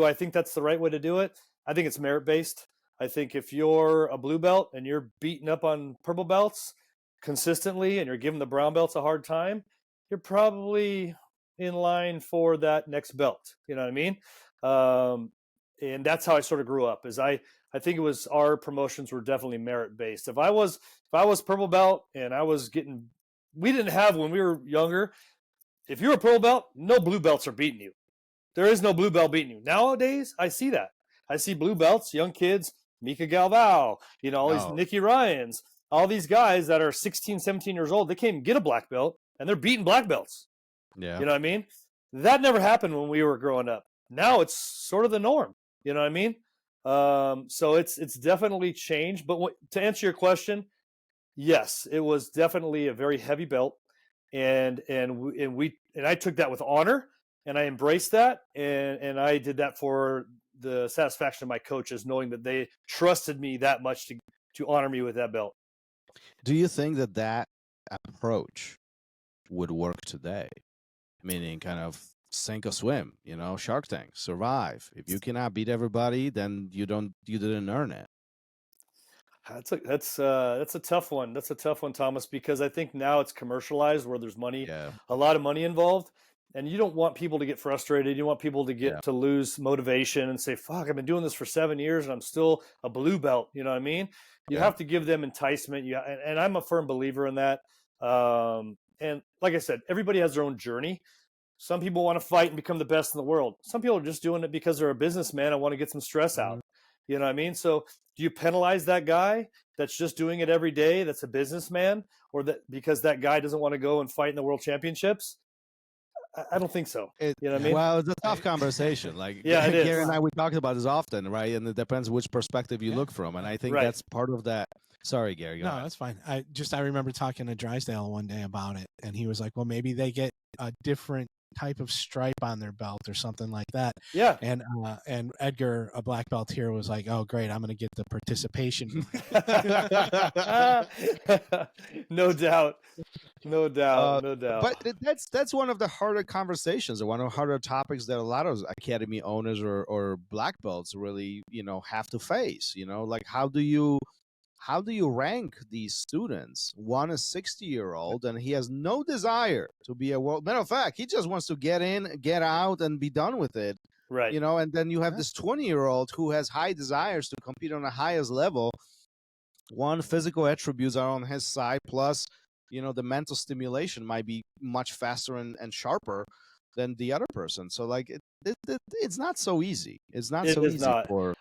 I think that's the right way to do it? I think it's merit-based. I think if you're a blue belt and you're beating up on purple belts consistently and you're giving the brown belts a hard time, you're probably in line for that next belt. You know what I mean? And that's how I sort of grew up. I think it was, our promotions were definitely merit-based. If I was purple belt and we didn't have, when we were younger, if you're a purple belt, no blue belts are beating you. There is no blue belt beating you. Nowadays, I see that. I see blue belts, young kids, Mika Galvao, all these Nicky Ryans, all these guys that are 16, 17 years old, they can't even get a black belt, and they're beating black belts. Yeah. You know what I mean? That never happened when we were growing up. Now it's sort of the norm. You know what I mean? So it's definitely changed. But to answer your question, yes, it was definitely a very heavy belt, and I took that with honor, and I embraced that, and I did that for the satisfaction of my coaches, knowing that they trusted me that much to honor me with that belt. Do you think that approach would work today? Meaning kind of sink or swim, Shark Tank, survive. If you cannot beat everybody, then you didn't earn it. That's a tough one. That's a tough one, Thomas, because I think now it's commercialized, where there's money, a lot of money involved. And you don't want people to get frustrated. You want people to to lose motivation and say, fuck, I've been doing this for 7 years and I'm still a blue belt. You know what I mean? You have to give them enticement. And I'm a firm believer in that. And like I said, everybody has their own journey. Some people want to fight and become the best in the world. Some people are just doing it because they're a businessman and want to get some stress out. You know what I mean? So do you penalize that guy that's just doing it every day, that's a businessman, or that because that guy doesn't want to go and fight in the world championships? I don't think so. You know what I mean? Well, it's a tough conversation. Like, it is. Gary and I, we talk about this often, right? And it depends which perspective you look from. And I think that's part of that. Sorry, Gary. Go ahead. That's fine. I remember talking to Drysdale one day about it, and he was like, well, maybe they get a different type of stripe on their belt or something like that. Yeah. And Edgar, a black belt here, was like, oh, great, I'm going to get the participation. No doubt. No doubt. But that's one of the harder conversations, or one of the harder topics that a lot of academy owners or black belts really, have to face. Like, how do you how do you rank these students? One is 60-year-old, and he has no desire to be a world. Matter of fact, he just wants to get in, get out, and be done with it. Right. And then you have this 20-year-old who has high desires to compete on the highest level. One, physical attributes are on his side, plus, the mental stimulation might be much faster and sharper than the other person. So, like, it's not so easy. It's not so easy for.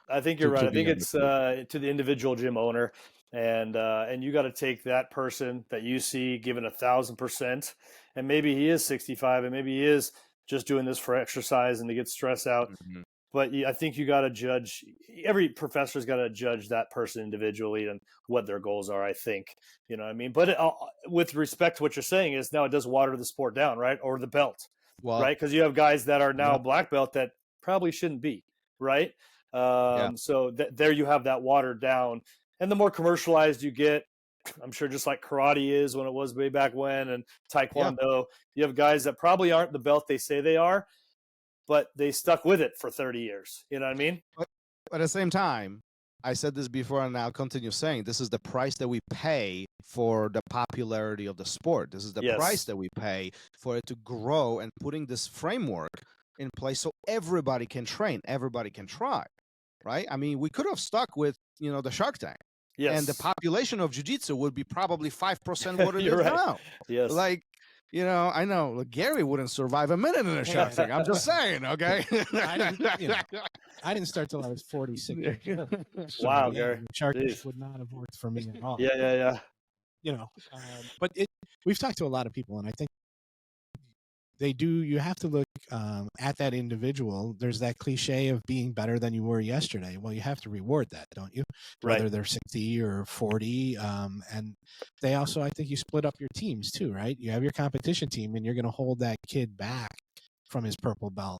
I think you're right. I think it's to the individual gym owner, and you got to take that person that you see giving 1,000%, and maybe he is 65, and maybe he is just doing this for exercise and to get stress out. Mm-hmm. But I think you got to judge. Every professor's got to judge that person individually and what their goals are. I think, you know what I mean. But with respect to what you're saying, is now it does water the sport down, right, or the belt, right? Because you have guys that are now black belt that probably shouldn't be, right? So there you have that watered down, and the more commercialized you get, I'm sure just like karate is when it was way back when, and taekwondo, you have guys that probably aren't the belt they say they are, but they stuck with it for 30 years. You know what I mean? But at the same time, I said this before, and I'll continue saying, this is the price that we pay for the popularity of the sport. This is the price that we pay for it to grow, and putting this framework in place so everybody can train, everybody can try, right? I mean, we could have stuck with, the Shark Tank. Yes. And the population of jiu-jitsu would be probably 5% what it is now. Yes. Like, I know Gary wouldn't survive a minute in a Shark Tank. I'm just saying, okay? I didn't start till I was 46. Wow, Gary. Shark Tank would not have worked for me at all. Yeah. But we've talked to a lot of people, and I think you have to look at that individual. There's that cliche of being better than you were yesterday. Well, you have to reward that, don't you? Whether they're 60 or 40. And they also, I think you split up your teams too, right? You have your competition team, and you're going to hold that kid back from his purple belt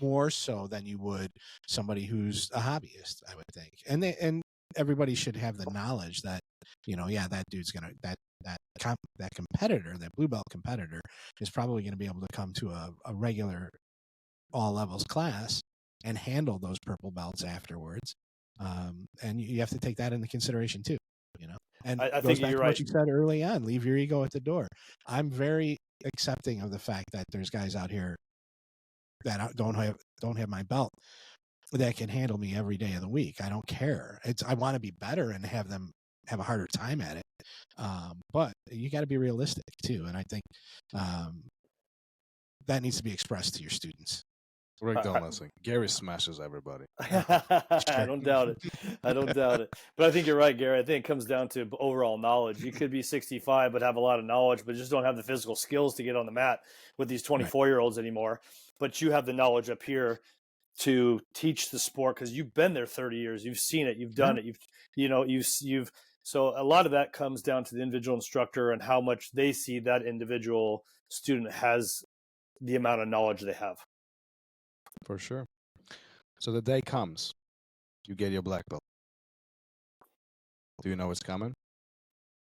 more so than you would somebody who's a hobbyist, I would think. And everybody should have the knowledge that, that dude's going to, that competitor, that blue belt competitor, is probably going to be able to come to a regular all levels class and handle those purple belts afterwards. And you have to take that into consideration too, And I think you're right. What you said early on, leave your ego at the door. I'm very accepting of the fact that there's guys out here that don't have my belt that can handle me every day of the week. I don't care. I want to be better and have them have a harder time at it. But you got to be realistic too. And I think that needs to be expressed to your students. Rick, don't listen. Gary smashes everybody. I don't doubt it. But I think you're right, Gary. I think it comes down to overall knowledge. You could be 65 but have a lot of knowledge, but just don't have the physical skills to get on the mat with these 24-year-olds anymore. But you have the knowledge up here to teach the sport because you've been there 30 years. You've seen it. You've done it. You've So a lot of that comes down to the individual instructor and how much they see that individual student has the amount of knowledge they have. For sure. So the day comes, you get your black belt. Do you know what's coming?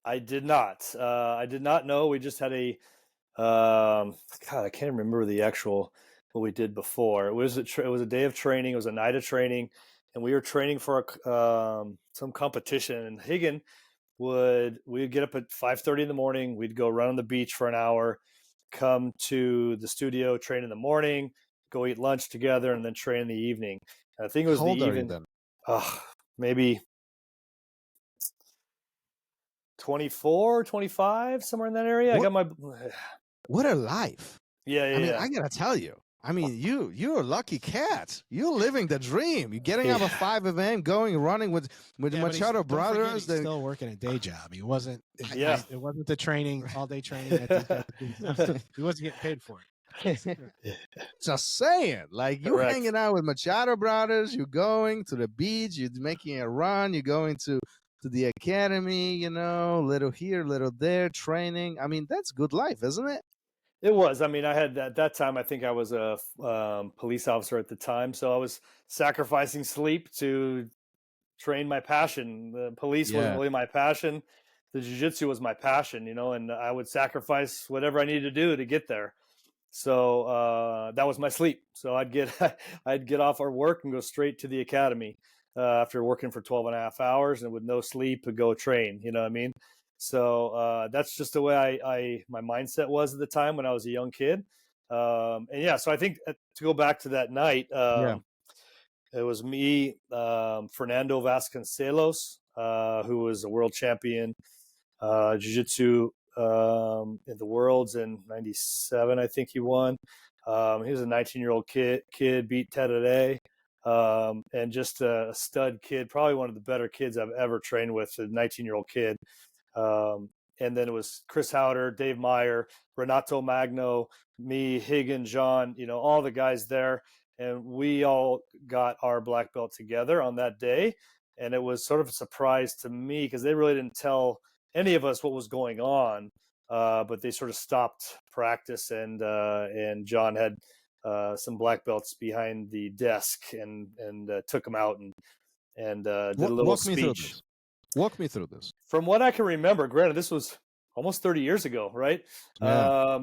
I did not. I did not know. We just had I can't remember the actual what we did before. It was a day of training. It was a night of training, and we were training for some competition. And Rigan we'd get up at 5:30 in the morning. We'd go run on the beach for an hour, come to the studio, train in the morning, go eat lunch together, and then train in the evening. And I think it was How old are you then? Maybe 24, 25, somewhere in that area. What? I got my. What a life! Yeah. I mean, I gotta tell you. I mean, you're a lucky cat. You're living the dream. You're getting up at 5 a.m., running with Machado Brothers. He's still working a day job. He wasn't. It wasn't the training, all day training. He wasn't getting paid for it. Just saying, like you're Correct. hanging out with Machado Brothers. You're going to the beach. You're making a run. You're going to the academy. Little here, little there, training. I mean, that's good life, isn't it? It was. I mean, I had at that time, I think I was a police officer at the time. So I was sacrificing sleep to train my passion. The police wasn't really my passion. The jiu-jitsu was my passion, and I would sacrifice whatever I needed to do to get there. So that was my sleep. So I'd get off our work and go straight to the academy. after working for 12 and a half hours and with no sleep, to go train. You know what I mean? So that's just the way my mindset was at the time when I was a young kid. And yeah, so I think to go back to that night, it was me, Fernando Vasconcelos, who was a world champion, jiu-jitsu in the worlds in 97, I think he won. He was a 19-year-old kid, beat Terere, and just a stud kid, probably one of the better kids I've ever trained with, a 19-year-old kid. And then it was Chris Howder, Dave Meyer, Renato Magno, me, Higgin, John, all the guys there. And we all got our black belt together on that day. And it was sort of a surprise to me because they really didn't tell any of us what was going on. But they sort of stopped practice, and John had some black belts behind the desk and took them out and did a little speech. Walk me through this. From what I can remember, granted, this was almost 30 years ago, right? Yeah.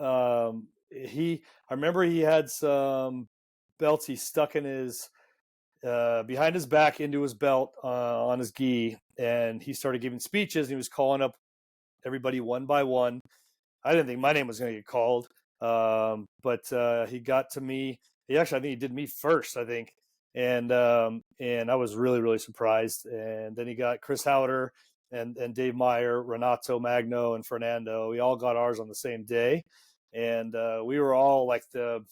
I remember he had some belts he stuck in his behind his back into his belt on his gi, and he started giving speeches. And he was calling up everybody one by one. I didn't think my name was going to get called, but he got to me. I think he did me first, I think. And I was really, really surprised. And then he got Chris Howder and Dave Meyer, Renato Magno, and Fernando. We all got ours on the same day. And we were all like the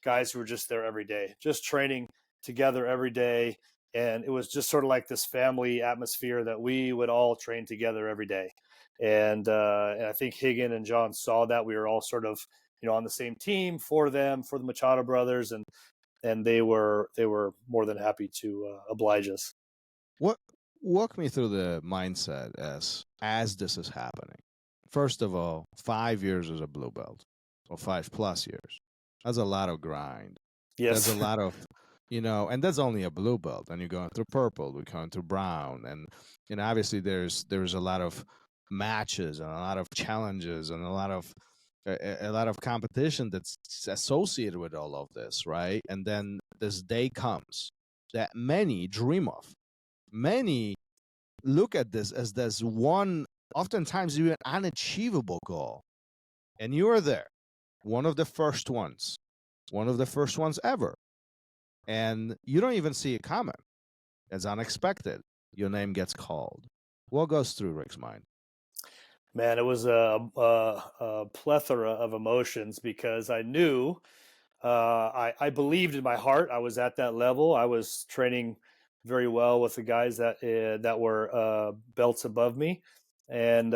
guys who were just there every day, just training together every day. And it was just sort of like this family atmosphere that we would all train together every day. And I think Higgin and John saw that we were all sort of, on the same team for them, for the Machado Brothers. And they were more than happy to oblige us. Walk me through the mindset as this is happening. First of all, 5 years as a blue belt, or 5+ years. That's a lot of grind. Yes, that's a lot of, and that's only a blue belt. And you're going through purple, we're going through brown, and obviously there's a lot of matches and a lot of challenges and a lot of competition that's associated with all of this, right? And then this day comes that many dream of. Many look at this as this one, oftentimes even unachievable goal. And you are there, one of the first ones ever. And you don't even see it coming. It's unexpected. Your name gets called. What goes through Rick's mind? Man, it was a plethora of emotions because I knew, I believed in my heart I was at that level. I was training very well with the guys that were belts above me, and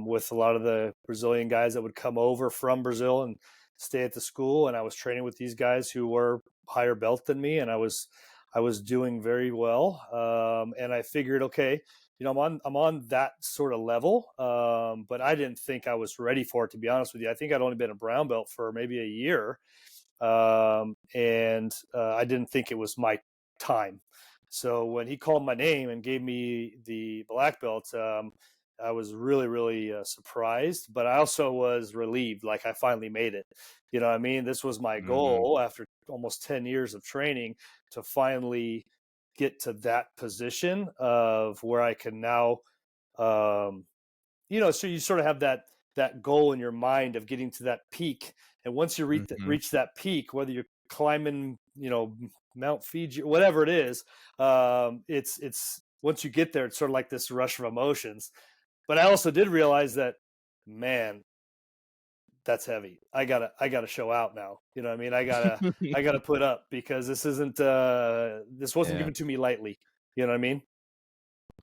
with a lot of the Brazilian guys that would come over from Brazil and stay at the school. And I was training with these guys who were higher belt than me, and I was doing very well. And I figured, okay, I'm on that sort of level, but I didn't think I was ready for it, to be honest with you. I think I'd only been a brown belt for maybe a year, and I didn't think it was my time. So when he called my name and gave me the black belt, I was really, really surprised, but I also was relieved, like I finally made it. You know what I mean? This was my goal after almost 10 years of training, to finally get to that position of where I can now, so you sort of have that goal in your mind of getting to that peak. And once you reach that peak, whether you're climbing, Mount Fiji, whatever it is, it's once you get there, it's sort of like this rush of emotions. But I also did realize that, man, that's heavy. I gotta show out now. You know what I mean? I gotta put up, because this wasn't given to me lightly. You know what I mean?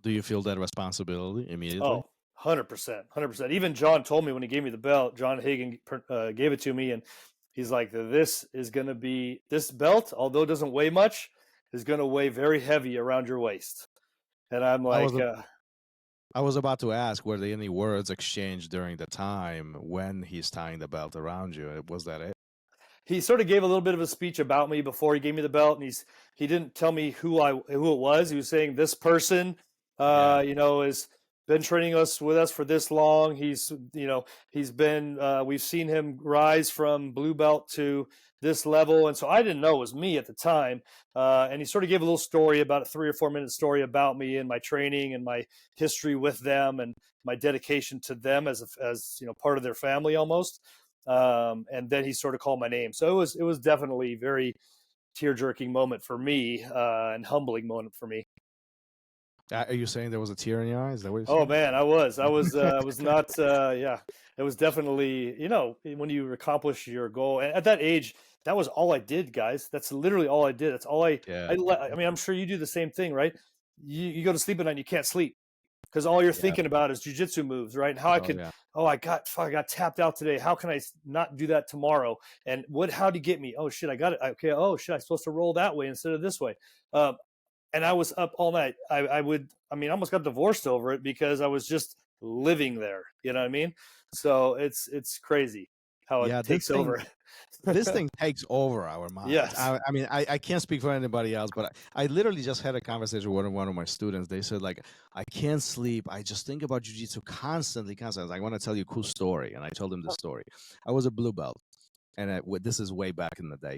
Do you feel that responsibility immediately? Oh, 100%. Even John told me when he gave me the belt, John Higgin gave it to me, and he's like, this belt, although it doesn't weigh much, is going to weigh very heavy around your waist. And I'm like, I was about to ask, were there any words exchanged during the time when he's tying the belt around you? Was that it? He sort of gave a little bit of a speech about me before he gave me the belt, and he didn't tell me who it was. He was saying, this person, is been training with us for this long. He's been, we've seen him rise from blue belt to this level. And so I didn't know it was me at the time. And he sort of gave a little story, about a 3 or 4 minute story about me and my training and my history with them and my dedication to them as part of their family almost. And then he sort of called my name. So it was definitely very tear-jerking moment for me, and humbling moment for me. Are you saying there was a tear in your eyes? Is that what you're Oh saying? man, I was not, yeah, it was definitely, when you accomplish your goal. And at that age, that was all I did, guys. That's literally all I did. That's all Yeah. I mean, I'm sure you do the same thing, right? You go to sleep at night and you can't sleep because all you're thinking about is jujitsu moves, right? And how I could, yeah. I got tapped out today. How can I not do that tomorrow? And how'd he get me? Oh shit, I got it. Okay. Oh shit, I'm supposed to roll that way instead of this way. And I was up all night. I almost got divorced over it because I was just living there. You know what I mean? So it's crazy how it takes over. This thing takes over our minds. Yes. I can't speak for anybody else, but I literally just had a conversation with one of my students. They said, like, I can't sleep. I just think about jiu-jitsu constantly. I want to tell you a cool story. And I told him the story. I was a blue belt, and this is way back in the day.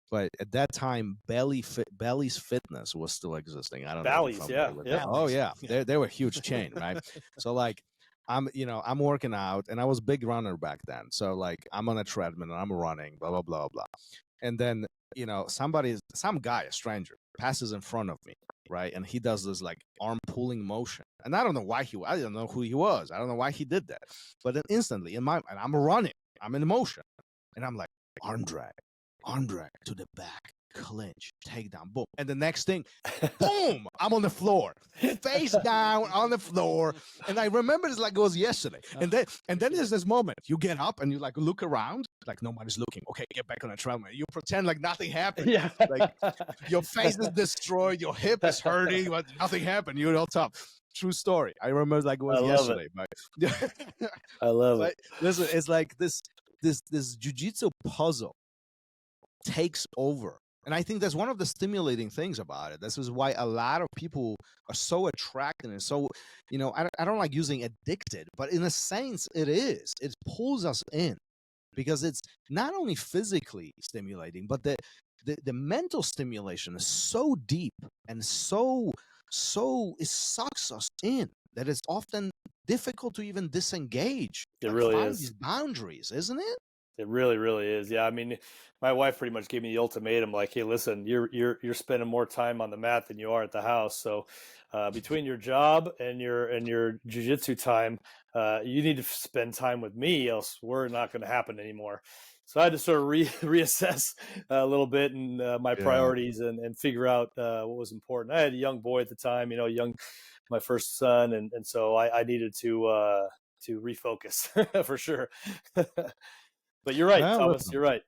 But at that time, Bally's Fitness was still existing. I don't know. Bally's, yeah. Oh yeah, they were a huge chain, right? So like, I'm working out, and I was a big runner back then. So like, I'm on a treadmill and I'm running, blah blah blah blah, and then some guy, a stranger, passes in front of me, right? And he does this like arm pulling motion, and I don't know who he was. I don't know why he did that, but then instantly and I'm running, I'm in motion, and I'm like, arm drag to the back, clinch, takedown, boom. And the next thing, boom, I'm on the floor, face down on the floor. And I remember it's like it was yesterday. And then there's this moment, you get up and you like look around, like nobody's looking. Okay, get back on the treadmill. You pretend like nothing happened. Yeah. Like your face is destroyed, your hip is hurting, but nothing happened. You're all tough. True story. I remember like it was yesterday. But I love it. Listen, it's like this jiu-jitsu puzzle takes over, and I think that's one of the stimulating things about it. This is why a lot of people are so attracted and so, I don't like using addicted, but in a sense it pulls us in, because it's not only physically stimulating, but the mental stimulation is so deep and so it sucks us in that it's often difficult to even disengage. It really find is. These boundaries, isn't it? It really, really is. Yeah, I mean, my wife pretty much gave me the ultimatum, like, "Hey, listen, you're spending more time on the mat than you are at the house. So, between your job and your jiu-jitsu time, you need to spend time with me, else we're not going to happen anymore." So I had to sort of reassess a little bit and my priorities and figure out what was important. I had a young boy at the time, my first son, and so I needed to refocus for sure. But you're right, Thomas. You're right.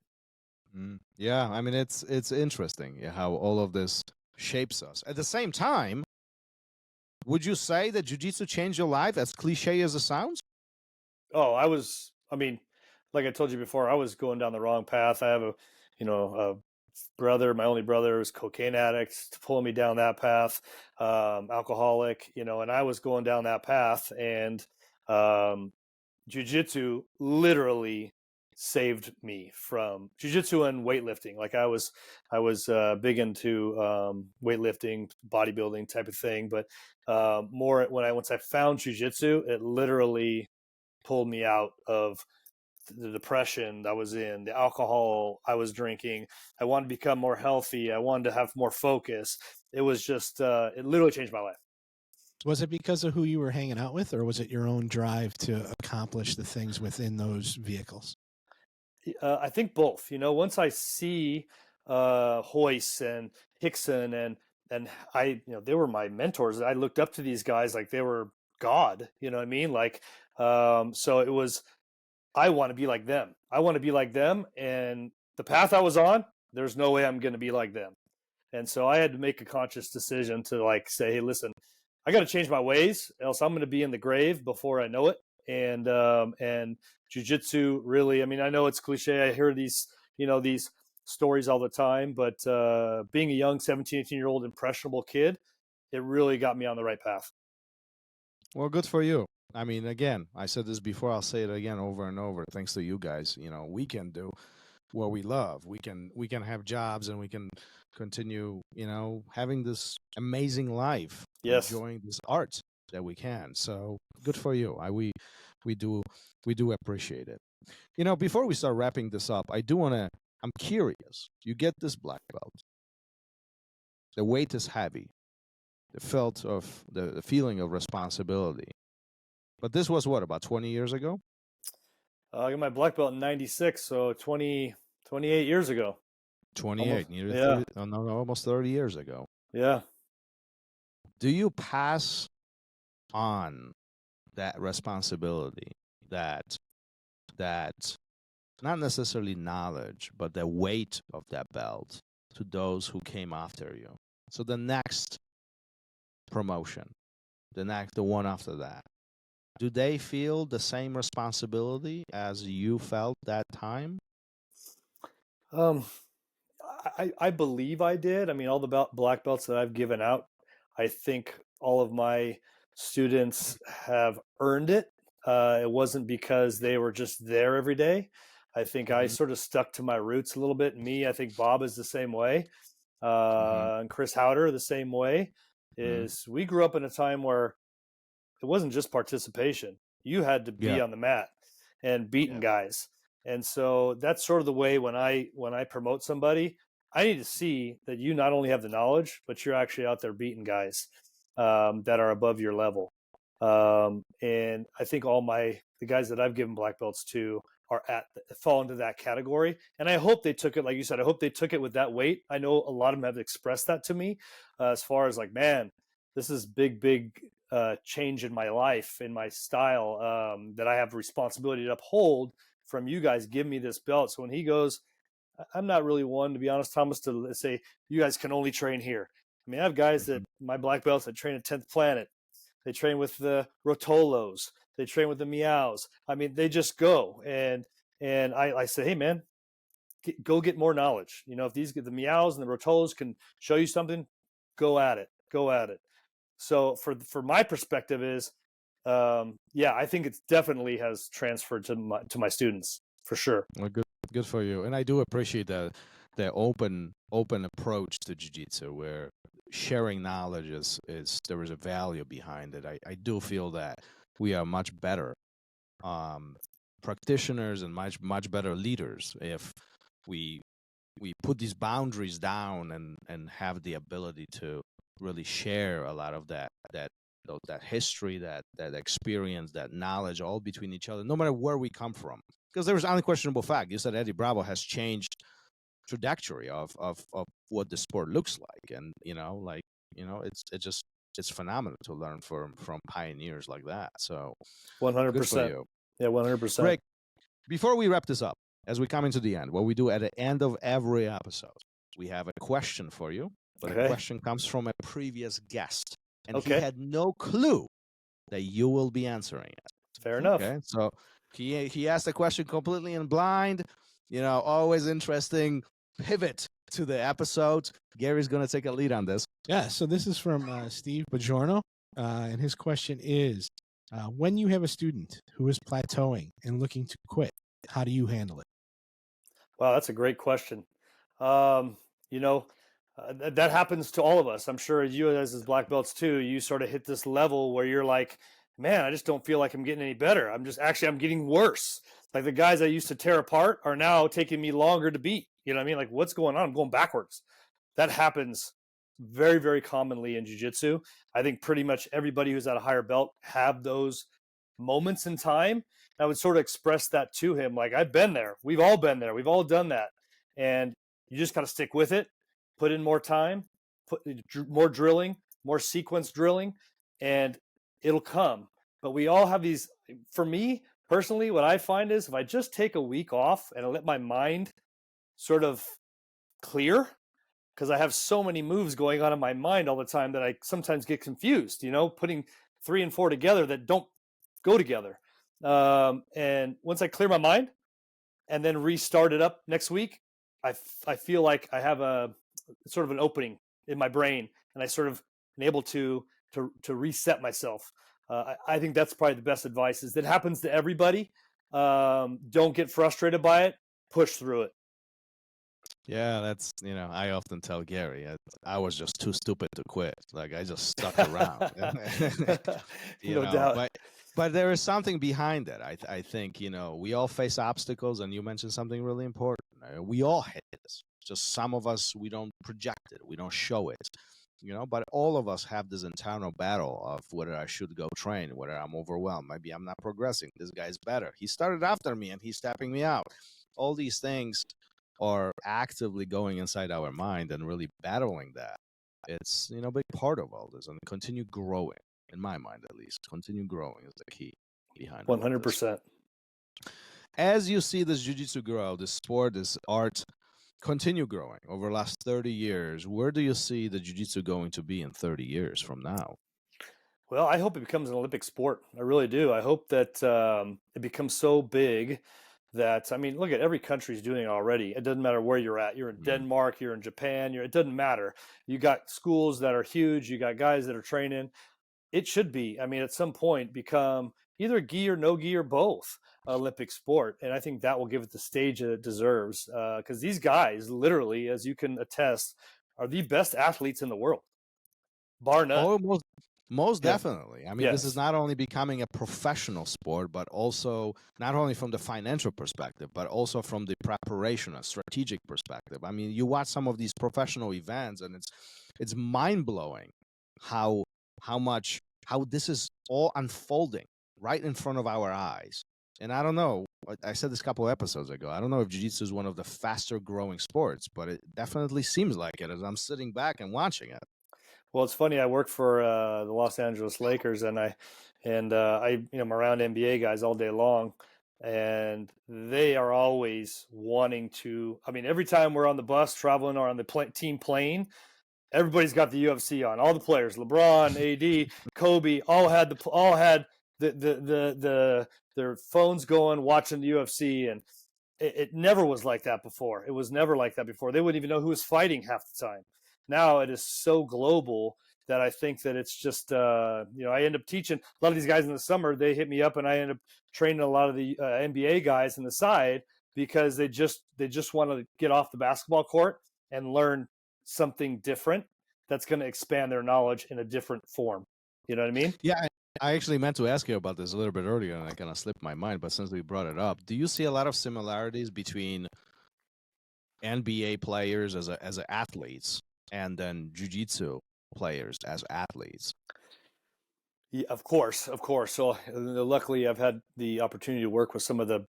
Yeah, I mean, it's interesting how all of this shapes us. At the same time, would you say that jiu-jitsu changed your life, as cliche as it sounds? Oh, like I told you before, I was going down the wrong path. I have a brother, my only brother, was cocaine addict, pulling me down that path, alcoholic, and I was going down that path, and jiu-jitsu literally saved me from jiu-jitsu and weightlifting. Like I was big into weightlifting, bodybuilding type of thing, but more once I found jiu-jitsu, it literally pulled me out of the depression I was in, the alcohol I was drinking. I wanted to become more healthy. I wanted to have more focus. It was just it literally changed my life. Was it because of who you were hanging out with, or was it your own drive to accomplish the things within those vehicles? I think both. Once I see Royce and Hickson and I, they were my mentors. I looked up to these guys like they were God. You know what I mean? Like, so it was, I want to be like them. I want to be like them. And the path I was on, there's no way I'm going to be like them. And so I had to make a conscious decision to like say, hey, listen, I got to change my ways, else I'm going to be in the grave before I know it. And jiu-jitsu really, I know it's cliche. I hear these stories all the time, but being a young 17, 18-year-old impressionable kid, it really got me on the right path. Well, good for you. I mean, again, I said this before. I'll say it again over and over. Thanks to you guys, we can do what we love. We can have jobs and we can continue, having this amazing life, Yes. enjoying this art that we can. So good for you. We do appreciate it. Before we start wrapping this up, I'm curious. You get this black belt. The weight is heavy. The feeling of responsibility. But this was what, about 20 years ago? I got my black belt in '96, so 28 years ago. 28, Almost, yeah. 30, no, almost 30 years ago. Yeah. Do you pass on that responsibility, that not necessarily knowledge, but the weight of that belt to those who came after you? So the next promotion, the one after that, do they feel the same responsibility as you felt that time? I believe I did. I mean, all the black belts that I've given out, I think all of my students have earned it. It wasn't because they were just there every day. I think I sort of stuck to my roots a little bit. I think Bob is the same way. And Chris Howder the same way. Is we grew up in a time where it wasn't just participation. You had to be on the mat and beating guys. And so that's sort of the way when I promote somebody, I need to see that you not only have the knowledge, but you're actually out there beating guys that are above your level. And I think the guys that I've given black belts to fall into that category. And I hope they took it, like you said, I hope they took it with that weight. I know a lot of them have expressed that to me as far as like, man, this is big change in my life, in my style, that I have responsibility to uphold from you guys. Give me this belt. So when he goes, I'm not really one, to be honest, Thomas, to say you guys can only train here. I mean, I have guys that my black belts that train at 10th Planet. They train with the Rotolos. They train with the Meows. I mean, they just go. And I say, hey, man, go get more knowledge. If the Meows and the Rotolos can show you something, go at it. Go at it. So for my perspective is, I think it definitely has transferred to my students for sure. Well, good for you. And I do appreciate the open approach to jiu-jitsu, where sharing knowledge is there is a value behind it. I do feel that we are much better practitioners and much better leaders if we put these boundaries down and have the ability to really share a lot of that history, that experience, that knowledge, all between each other, no matter where we come from. Because there is unquestionable fact. You said Eddie Bravo has changed trajectory of what the sport looks like, and it's phenomenal to learn from pioneers like that. So 100%. Yeah, 100%. Rick, before we wrap this up, as we come into the end, what we do at the end of every episode, we have a question for you, but the question comes from a previous guest, and he had no clue that you will be answering it. Fair enough. Okay, so he asked the question completely in blind. Always interesting pivot to the episode. Gary's going to take a lead on this. Yeah, so this is from Steve Bongiorno, and his question is, when you have a student who is plateauing and looking to quit, how do you handle it? Wow, that's a great question. That happens to all of us. I'm sure you as black belts too, you sort of hit this level where you're like, man, I just don't feel like I'm getting any better. I'm getting worse. Like the guys I used to tear apart are now taking me longer to beat. You know what I mean? Like, what's going on? I'm going backwards. That happens very, very commonly in jiu-jitsu. I think pretty much everybody who's at a higher belt have those moments in time. I would sort of express that to him. Like, I've been there. We've all been there. We've all done that. And you just got to stick with it, put in more time, put more drilling, more sequence drilling, and it'll come. But we all have these. For me personally, what I find is if I just take a week off and I let my mind sort of clear, because I have so many moves going on in my mind all the time that I sometimes get confused, putting 3 and 4 together that don't go together. And once I clear my mind and then restart it up next week, I feel like I have a sort of an opening in my brain, and I sort of am able to reset myself. I think that's probably the best advice. Is that happens to everybody. Don't get frustrated by it. Push through it. Yeah, that's, I often tell Gary, I was just too stupid to quit. Like, I just stuck around. No doubt. But there is something behind that. I think, we all face obstacles, and you mentioned something really important. We all hit this. Just some of us, we don't project it. We don't show it. But all of us have this internal battle of whether I should go train, whether I'm overwhelmed. Maybe I'm not progressing. This guy's better. He started after me and he's stepping me out. All these things are actively going inside our mind and really battling that. It's, a big part of all this, and continue growing, in my mind at least. Continue growing is the key behind 100%. As you see this jiu-jitsu grow, this sport, this art, continue growing over the last 30 years, where do you see the jiu-jitsu going to be in 30 years from now? Well, I hope it becomes an Olympic sport. I really do. I hope that it becomes so big that, look at every country's doing it already. It doesn't matter where you're at. You're in Denmark, you're in Japan, it doesn't matter. You got schools that are huge. You got guys that are training. It should be, at some point become either gi or no gi or both Olympic sport. And I think that will give it the stage that it deserves. Because these guys, literally, as you can attest, are the best athletes in the world, bar none. Oh, most definitely. Yes. This is not only becoming a professional sport, but also not only from the financial perspective, but also from the preparation and strategic perspective. You watch some of these professional events, and it's mind-blowing how this is all unfolding right in front of our eyes. And I don't know, I said this a couple of episodes ago, I don't know if jiu-jitsu is one of the faster growing sports, but it definitely seems like it as I'm sitting back and watching it. Well, it's funny. I work for the Los Angeles Lakers, and I'm around NBA guys all day long, and they are always wanting to. Every time we're on the bus traveling or on the team plane, everybody's got the UFC on. All the players, LeBron, AD, Kobe, all had their phones going, watching the UFC, and it never was like that before. It was never like that before. They wouldn't even know who was fighting half the time. Now it is so global that I think that it's just, I end up teaching a lot of these guys in the summer. They hit me up, and I end up training a lot of the NBA guys on the side because they just want to get off the basketball court and learn something different that's going to expand their knowledge in a different form. You know what I mean? Yeah. I actually meant to ask you about this a little bit earlier, and I kind of slipped my mind, but since we brought it up, do you see a lot of similarities between NBA players as athletes and then jiu-jitsu players as athletes? Yeah, of course. So luckily I've had the opportunity to work with some of the,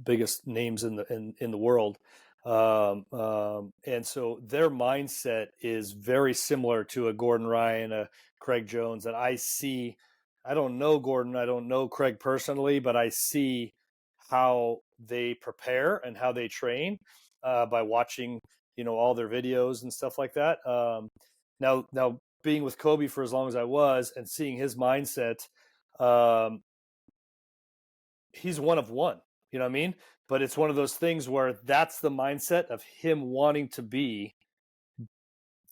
biggest names in the world. And so their mindset is very similar to a Gordon Ryan, a Craig Jones that I see. I don't know Gordon, I don't know Craig personally, but I see how they prepare and how they train by watching, all their videos and stuff like that. Now being with Kobe for as long as I was and seeing his mindset, he's one of one, you know what I mean? But it's one of those things where that's the mindset of him wanting to be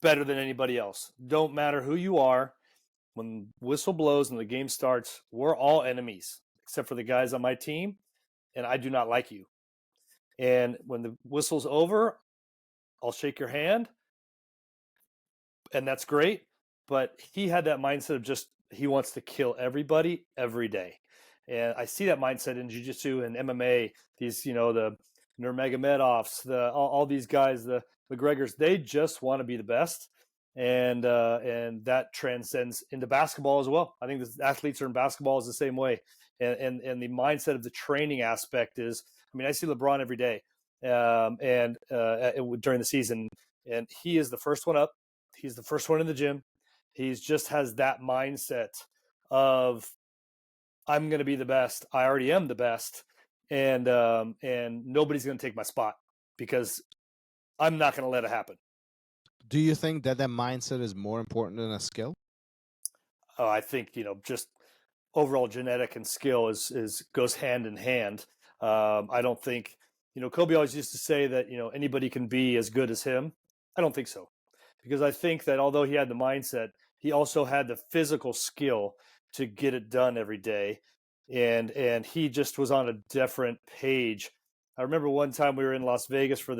better than anybody else. Don't matter who you are. When whistle blows and the game starts, we're all enemies, except for the guys on my team, and I do not like you. And when the whistle's over, I'll shake your hand, and that's great. But he had that mindset of just he wants to kill everybody every day. And I see that mindset in jiu-jitsu and MMA, these, the Nurmagomedovs, all these guys, the McGregors, they just want to be the best. And that transcends into basketball as well. I think the athletes are in basketball is the same way. And the mindset of the training aspect is, I see LeBron every day during the season, and he is the first one up. He's the first one in the gym. He just has that mindset of, I'm going to be the best. I already am the best. And nobody's going to take my spot because I'm not going to let it happen. Do you think that mindset is more important than a skill? I think, just overall genetic and skill goes hand in hand. I don't think, Kobe always used to say that, anybody can be as good as him. I don't think so. Because I think that although he had the mindset, he also had the physical skill to get it done every day. And he just was on a different page. I remember one time we were in Las Vegas for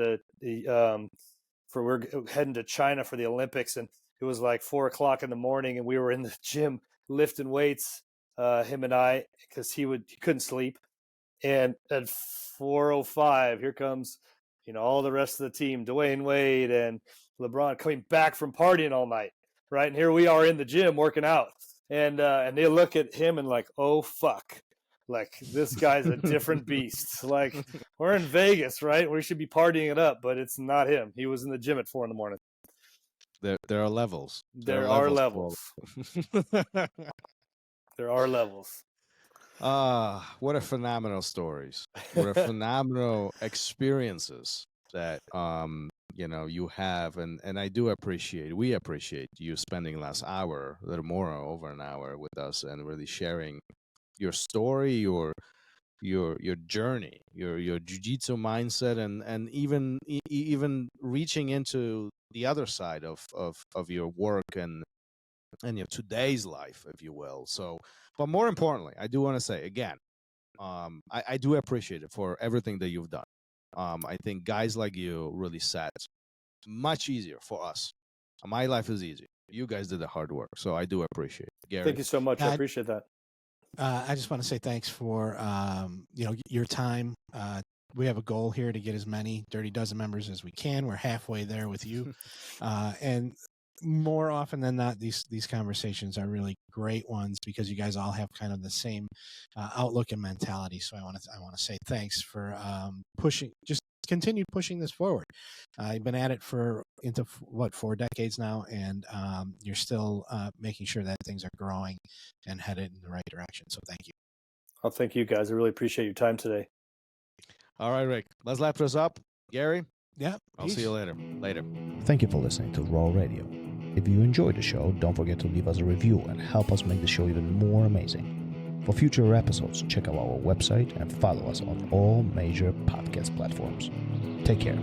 we're heading to China for the Olympics, and it was like 4:00 in the morning, and we were in the gym lifting weights, him and I, because he couldn't sleep. And at 4:05, here comes, all the rest of the team, Dwayne Wade and LeBron coming back from partying all night, right? And here we are in the gym working out, and they look at him and like, oh fuck, like this guy's a different beast. Like we're in Vegas, right? We should be partying it up, but it's not him. He was in the gym at 4 a.m. There are levels. There are levels. There are levels. What a phenomenal stories. What a phenomenal experiences that you have, and I do appreciate, we appreciate you spending last hour, a little more over an hour with us, and really sharing your story, your journey, your jiu-jitsu mindset, and even reaching into the other side of your work and your today's life, if you will. So, but more importantly, I do want to say again, I do appreciate it for everything that you've done. I think guys like you really set much easier for us. My life is easier. You guys did the hard work, so I do appreciate it. Gary, thank you so much. I appreciate that. I just want to say thanks for your time. We have a goal here to get as many Dirty Dozen members as we can. We're halfway there with you, and more often than not, these conversations are really great ones because you guys all have kind of the same outlook and mentality. So I want to say thanks for continue pushing this forward. I've been at it for 4 decades now, and you're still making sure that things are growing and headed in the right direction. So thank you. Well, thank you guys. I really appreciate your time today. All right, Rick, let's wrap this up. Gary, yeah, I'll see you later. Thank you for listening to RŌL Radio. If you enjoyed the show, don't forget to leave us a review and help us make the show even more amazing. For future episodes, check out our website and follow us on all major podcast platforms. Take care.